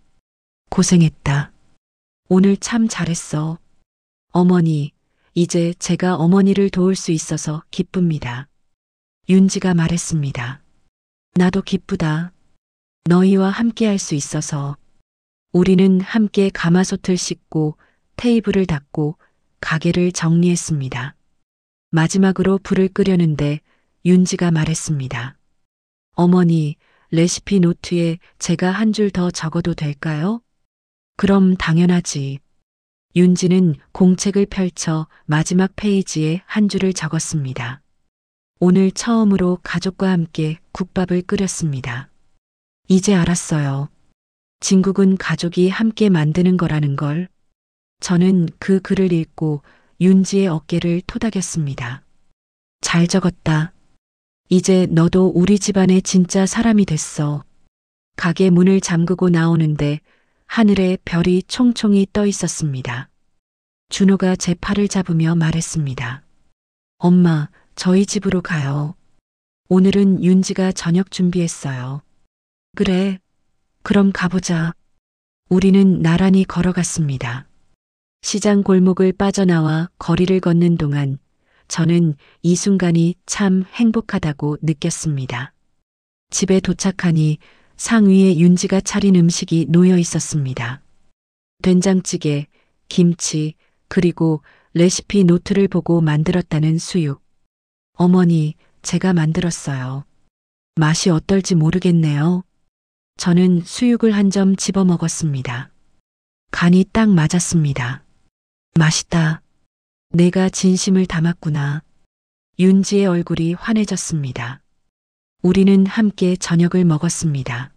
고생했다. 오늘 참 잘했어. 어머니, 이제 제가 어머니를 도울 수 있어서 기쁩니다. 윤지가 말했습니다. 나도 기쁘다. 너희와 함께 할 수 있어서. 우리는 함께 가마솥을 씻고 테이블을 닦고 가게를 정리했습니다. 마지막으로 불을 끄려는데 윤지가 말했습니다. 어머니, 레시피 노트에 제가 한 줄 더 적어도 될까요? 그럼 당연하지. 윤지는 공책을 펼쳐 마지막 페이지에 한 줄을 적었습니다. 오늘 처음으로 가족과 함께 국밥을 끓였습니다. 이제 알았어요. 진국은 가족이 함께 만드는 거라는 걸. 저는 그 글을 읽고 윤지의 어깨를 토닥였습니다. 잘 적었다. 이제 너도 우리 집안의 진짜 사람이 됐어. 가게 문을 잠그고 나오는데 하늘에 별이 총총이 떠 있었습니다. 준호가 제 팔을 잡으며 말했습니다. 엄마, 저희 집으로 가요. 오늘은 윤지가 저녁 준비했어요. 그래, 그럼 가보자. 우리는 나란히 걸어갔습니다. 시장 골목을 빠져나와 거리를 걷는 동안 저는 이 순간이 참 행복하다고 느꼈습니다. 집에 도착하니 상위에 윤지가 차린 음식이 놓여 있었습니다. 된장찌개, 김치, 그리고 레시피 노트를 보고 만들었다는 수육. 어머니, 제가 만들었어요. 맛이 어떨지 모르겠네요. 저는 수육을 한 점 집어 먹었습니다. 간이 딱 맞았습니다. 맛있다. 내가 진심을 담았구나. 윤지의 얼굴이 환해졌습니다. 우리는 함께 저녁을 먹었습니다.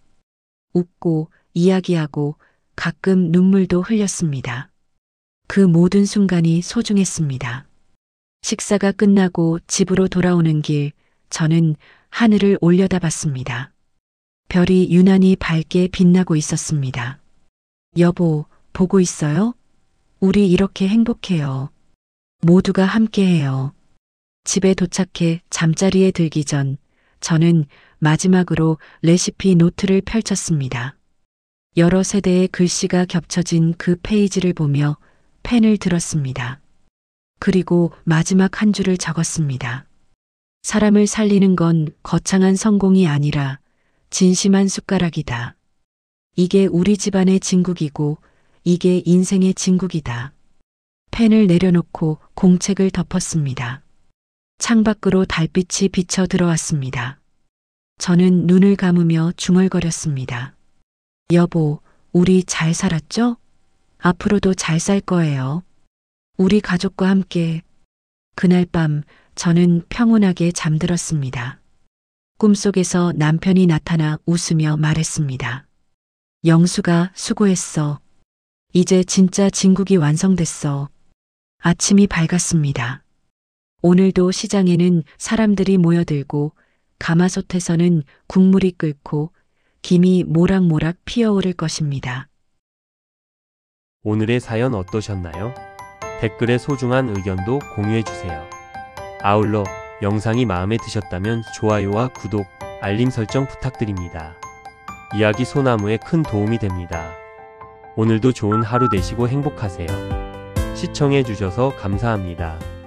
웃고 이야기하고 가끔 눈물도 흘렸습니다. 그 모든 순간이 소중했습니다. 식사가 끝나고 집으로 돌아오는 길, 저는 하늘을 올려다봤습니다. 별이 유난히 밝게 빛나고 있었습니다. 여보, 보고 있어요? 우리 이렇게 행복해요. 모두가 함께해요. 집에 도착해 잠자리에 들기 전 저는 마지막으로 레시피 노트를 펼쳤습니다. 여러 세대의 글씨가 겹쳐진 그 페이지를 보며 펜을 들었습니다. 그리고 마지막 한 줄을 적었습니다. 사람을 살리는 건 거창한 성공이 아니라 진심한 숟가락이다. 이게 우리 집안의 진국이고 이게 인생의 진국이다. 펜을 내려놓고 공책을 덮었습니다. 창밖으로 달빛이 비쳐 들어왔습니다. 저는 눈을 감으며 중얼거렸습니다. 여보, 우리 잘 살았죠? 앞으로도 잘 살 거예요. 우리 가족과 함께. 그날 밤 저는 평온하게 잠들었습니다. 꿈속에서 남편이 나타나 웃으며 말했습니다. 영수가 수고했어. 이제 진짜 진국이 완성됐어. 아침이 밝았습니다. 오늘도 시장에는 사람들이 모여들고 가마솥에서는 국물이 끓고 김이 모락모락 피어오를 것입니다. 오늘의 사연 어떠셨나요? 댓글에 소중한 의견도 공유해주세요. 아울러 영상이 마음에 드셨다면 좋아요와 구독, 알림 설정 부탁드립니다. 이야기 소나무에 큰 도움이 됩니다. 오늘도 좋은 하루 되시고 행복하세요. 시청해주셔서 감사합니다.